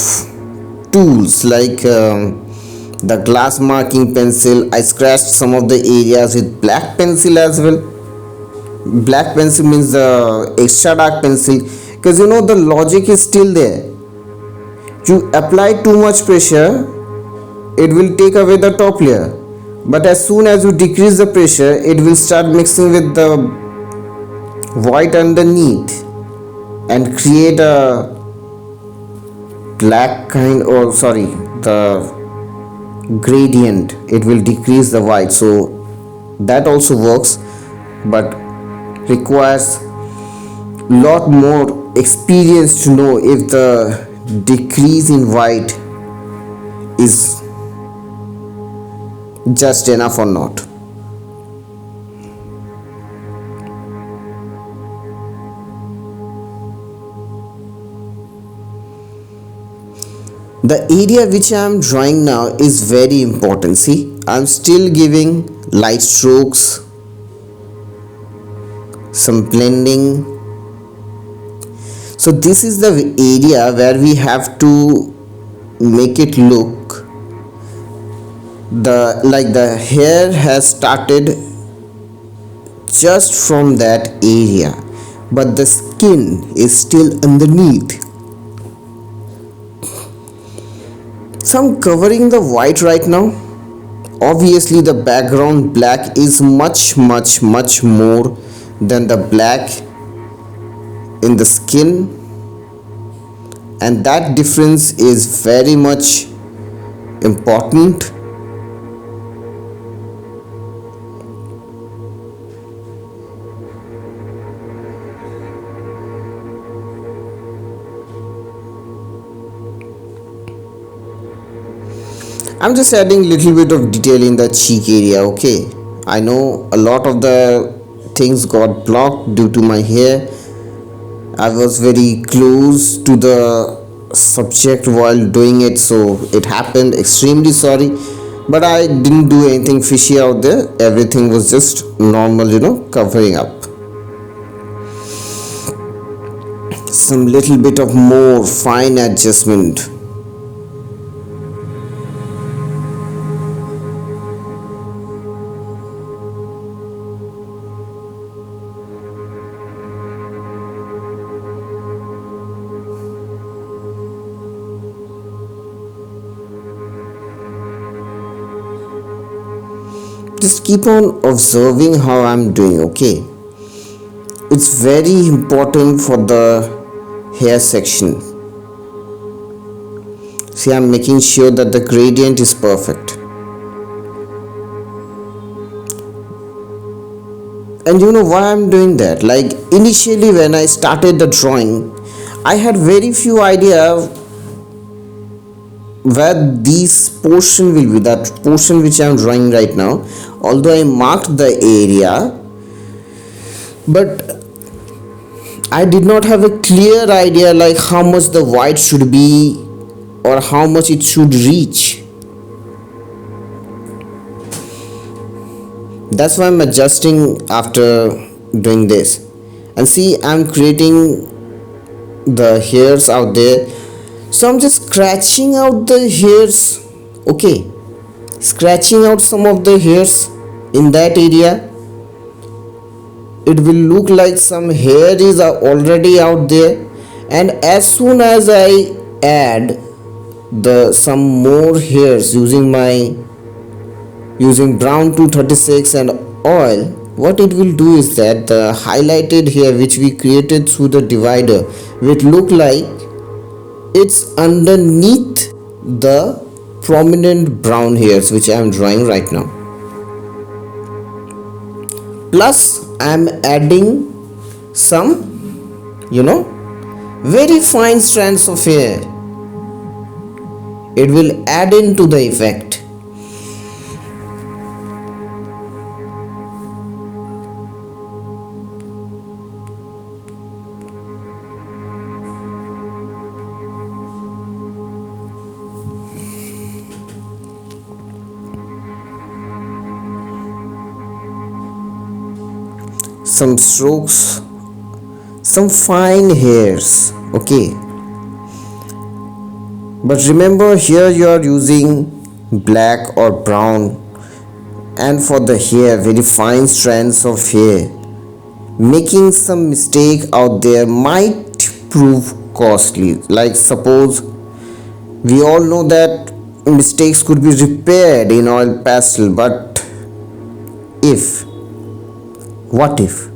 tools like the glass marking pencil. I scratched some of the areas with black pencil as well. Black pencil means the extra dark pencil, because the logic is still there. You apply too much pressure, it will take away the top layer, but as soon as you decrease the pressure, it will start mixing with the white underneath and create a black kind, or sorry, the gradient. It will decrease the white, so that also works, but requires lot more experience to know if the decrease in white is just enough or not. The area which I am drawing now is very important. See, I am still giving light strokes, some blending. So this is the area where we have to make it look the hair has started just from that area, but the skin is still underneath. So I'm covering the white right now. Obviously the background black is much more than the black in the skin, and that difference is very much important. I'm just adding little bit of detail in the cheek area. Okay, I know a lot of the things got blocked due to my hair. I was very close to the subject while doing it, so it happened. Extremely sorry, but I didn't do anything fishy out there. Everything was just normal, covering up. Some little bit of more fine adjustment. Just keep on observing how I'm doing. Okay, it's very important for the hair section. See, I'm making sure that the gradient is perfect. And you know why I'm doing that? Like initially when I started the drawing, I had very few idea where this portion will be, that portion which I am drawing right now. Although I marked the area, but I did not have a clear idea like how much the white should be or how much it should reach. That's why I'm adjusting after doing this. And see, I'm creating the hairs out there, so I'm just scratching out the hairs. Okay, scratching out some of the hairs in that area. It will look like some hair is already out there, and as soon as I add some more hairs using brown 236 and oil, what it will do is that the highlighted hair which we created through the divider will look like it's underneath the prominent brown hairs which I am drawing right now. Plus I am adding some very fine strands of hair. It will add into the effect. some strokes, some fine hairs. Okay, but remember here you are using black or brown, and for the hair very fine strands of hair. Making some mistake out there might prove costly. Like suppose we all know that mistakes could be repaired in oil pastel, but if what if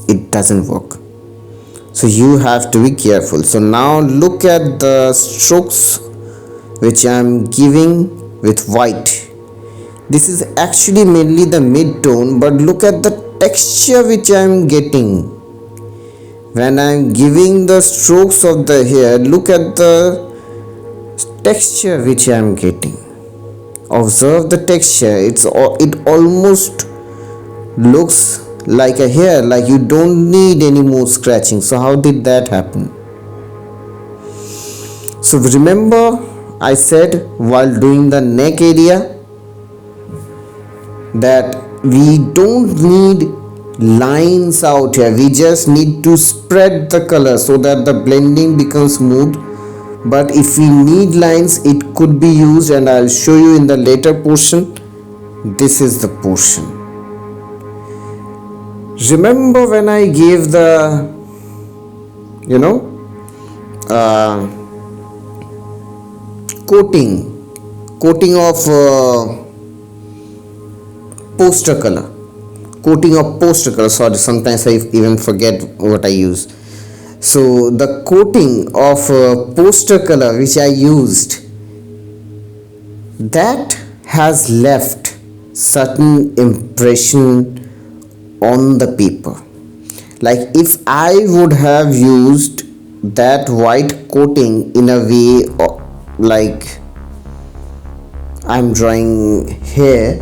it doesn't work? So you have to be careful. So now look at the strokes which I am giving with white. This is actually mainly the mid tone, but look at the texture which I am getting when I am giving the strokes of the hair. Look at the texture which I am getting. Observe the texture. It almost looks like a hair, like you don't need any more scratching. So how did that happen? So remember I said while doing the neck area that we don't need lines out here, we just need to spread the color so that the blending becomes smooth. But if we need lines, it could be used, and I'll show you in the later portion. This is the portion. Remember when I gave the coating of poster color. Sorry, sometimes I even forget what I use. So the coating of poster color which I used, that has left certain impression on the paper. Like if I would have used that white coating in a way like I'm drawing here,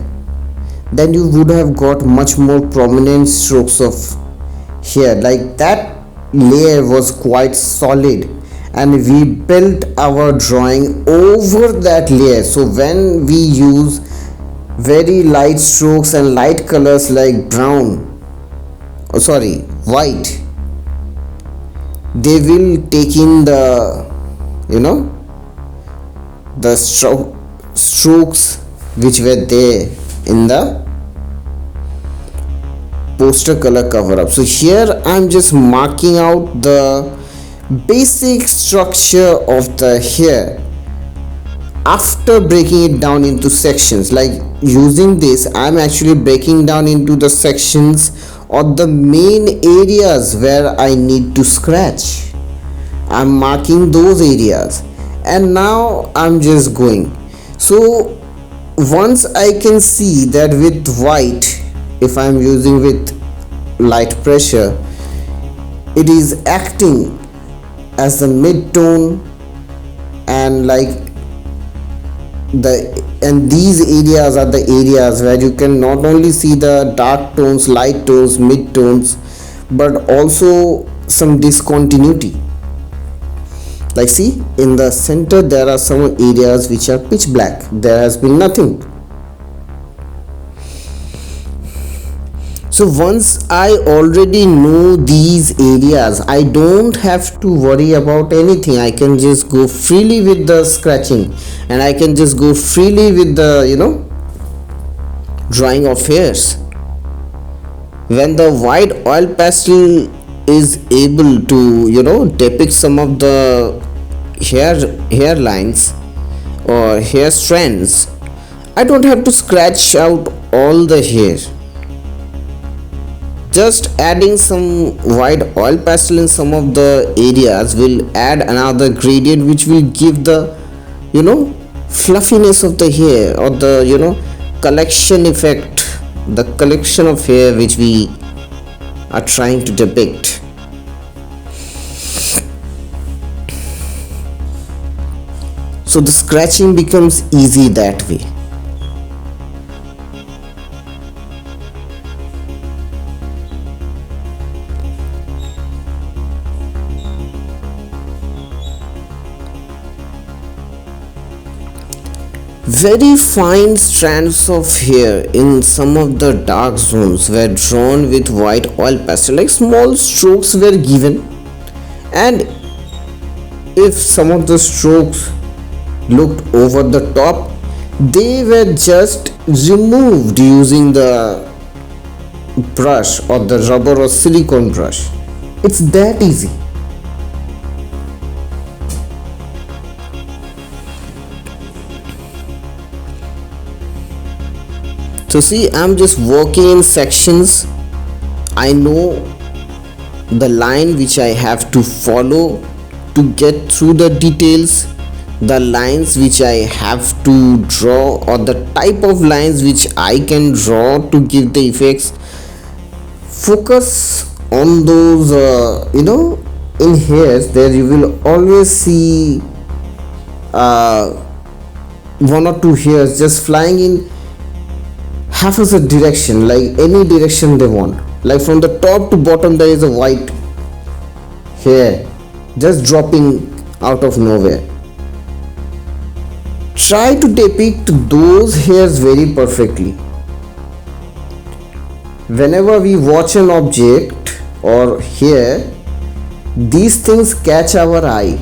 then you would have got much more prominent strokes of hair. Like that layer was quite solid, and we built our drawing over that layer. So when we use very light strokes and light colors like white, they will take in the strokes which were there in the poster color cover up. So here I'm just marking out the basic structure of the hair after breaking it down into sections. Like using this, I'm actually breaking down into the sections or the main areas where I need to scratch. I'm marking those areas, and now I'm just going. So once I can see that with white, if I'm using with light pressure, it is acting as the mid tone, and these areas are the areas where you can not only see the dark tones, light tones, mid tones, but also some discontinuity. Like see, in the center there are some areas which are pitch black, there has been nothing. So once I already know these areas, I don't have to worry about anything. I can just go freely with the scratching, and I can just go freely with the drawing of hairs. When the white oil pastel is able to depict some of the hair lines or hair strands, I don't have to scratch out all the hair. Just adding some white oil pastel in some of the areas will add another gradient which will give the fluffiness of the hair, or the collection effect, the collection of hair which we are trying to depict. So the scratching becomes easy that way. Very fine strands of hair in some of the dark zones were drawn with white oil pastel, like small strokes were given, and if some of the strokes looked over the top, they were just removed using the brush or the rubber or silicone brush. It's that easy. So see, I'm just working in sections. I know the line which I have to follow to get through the details, the lines which I have to draw, or the type of lines which I can draw to give the effects. Focus on those, in hairs there you will always see one or two hairs just flying in half as a direction, like any direction they want, like from the top to bottom there is a white hair just dropping out of nowhere. Try to depict those hairs very perfectly. Whenever we watch an object or hair, these things catch our eye.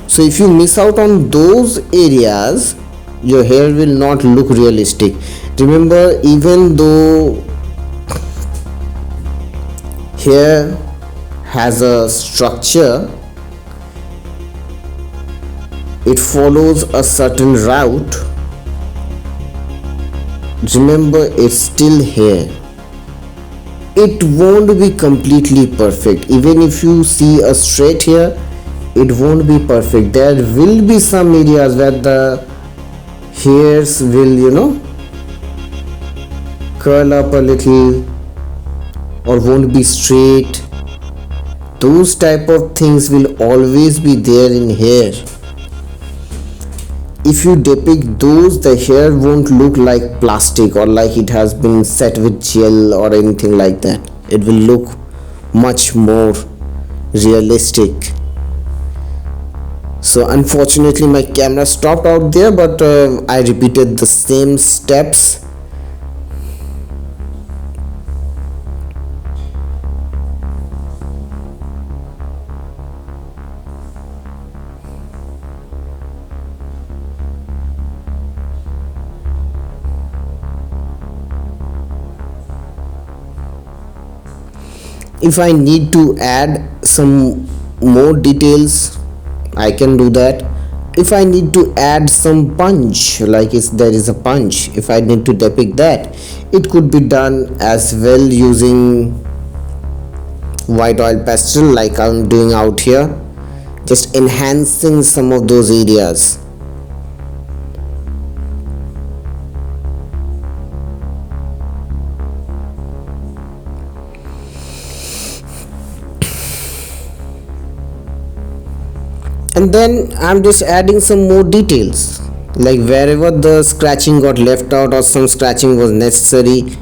So if you miss out on those areas, your hair will not look realistic. Remember, even though hair has a structure, it follows a certain route. Remember, it's still hair. It won't be completely perfect. Even if you see a straight hair, it won't be perfect. There will be some areas where the hairs will curl up a little or won't be straight. Those type of things will always be there in hair. If you depict those, the hair won't look like plastic or like it has been set with gel or anything like that. It will look much more realistic. So unfortunately my camera stopped out there, but I repeated the same steps. If I need to add some more details, I can do that. If I need to add some punch, like if there is a punch, if I need to depict that, it could be done as well using white oil pastel like I'm doing out here, just enhancing some of those areas. And then I'm just adding some more details, like wherever the scratching got left out or some scratching was necessary,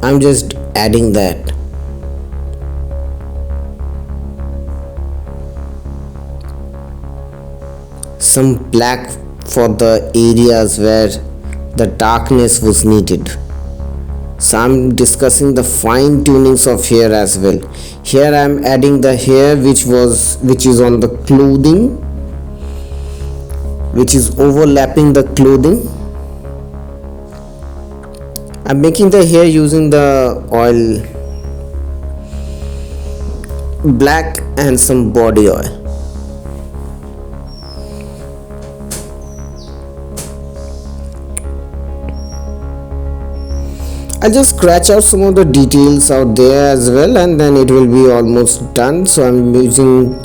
I'm just adding that. Some black for the areas where the darkness was needed. So I'm discussing the fine tunings of hair as well. Here I'm adding the hair which is on the clothing, which is overlapping the clothing. I'm making the hair using the oil black and some body oil. I'll just scratch out some of the details out there as well, and then it will be almost done. So I'm using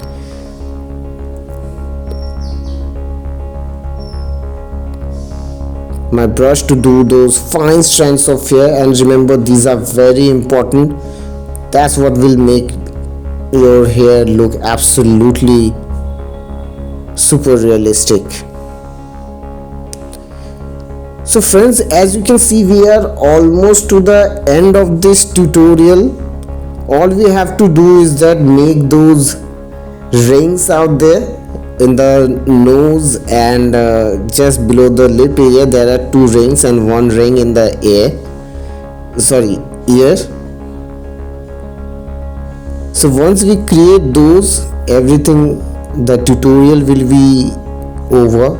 my brush to do those fine strands of hair, and remember, these are very important. That's what will make your hair look absolutely super realistic. So friends, as you can see, we are almost to the end of this tutorial. All we have to do is that make those rings out there, in the nose and just below the lip area there are two rings and one ring in the ear. So once we create those, everything, the tutorial will be over.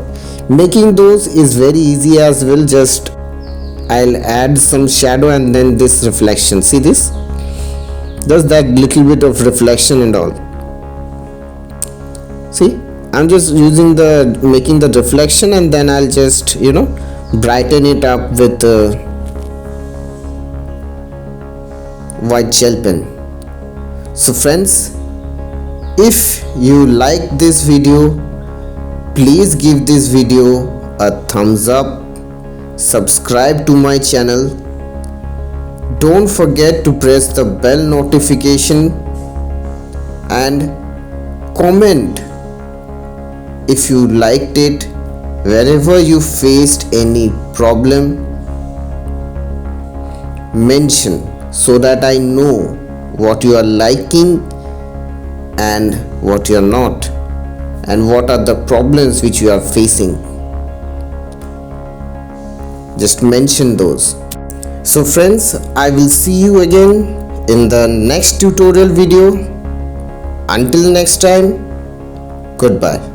Making those is very easy as well. Just I'll add some shadow and then this reflection. See this? Just that little bit of reflection and all. See, I'm just using making the reflection, and then I'll just brighten it up with white gel pen. So friends, if you like this video, please give this video a thumbs up, subscribe to my channel, don't forget to press the bell notification, and comment if you liked it. Wherever you faced any problem, mention so that I know what you are liking and what you are not, and what are the problems which you are facing. Just mention those. So friends, I will see you again in the next tutorial video. Until next time, goodbye.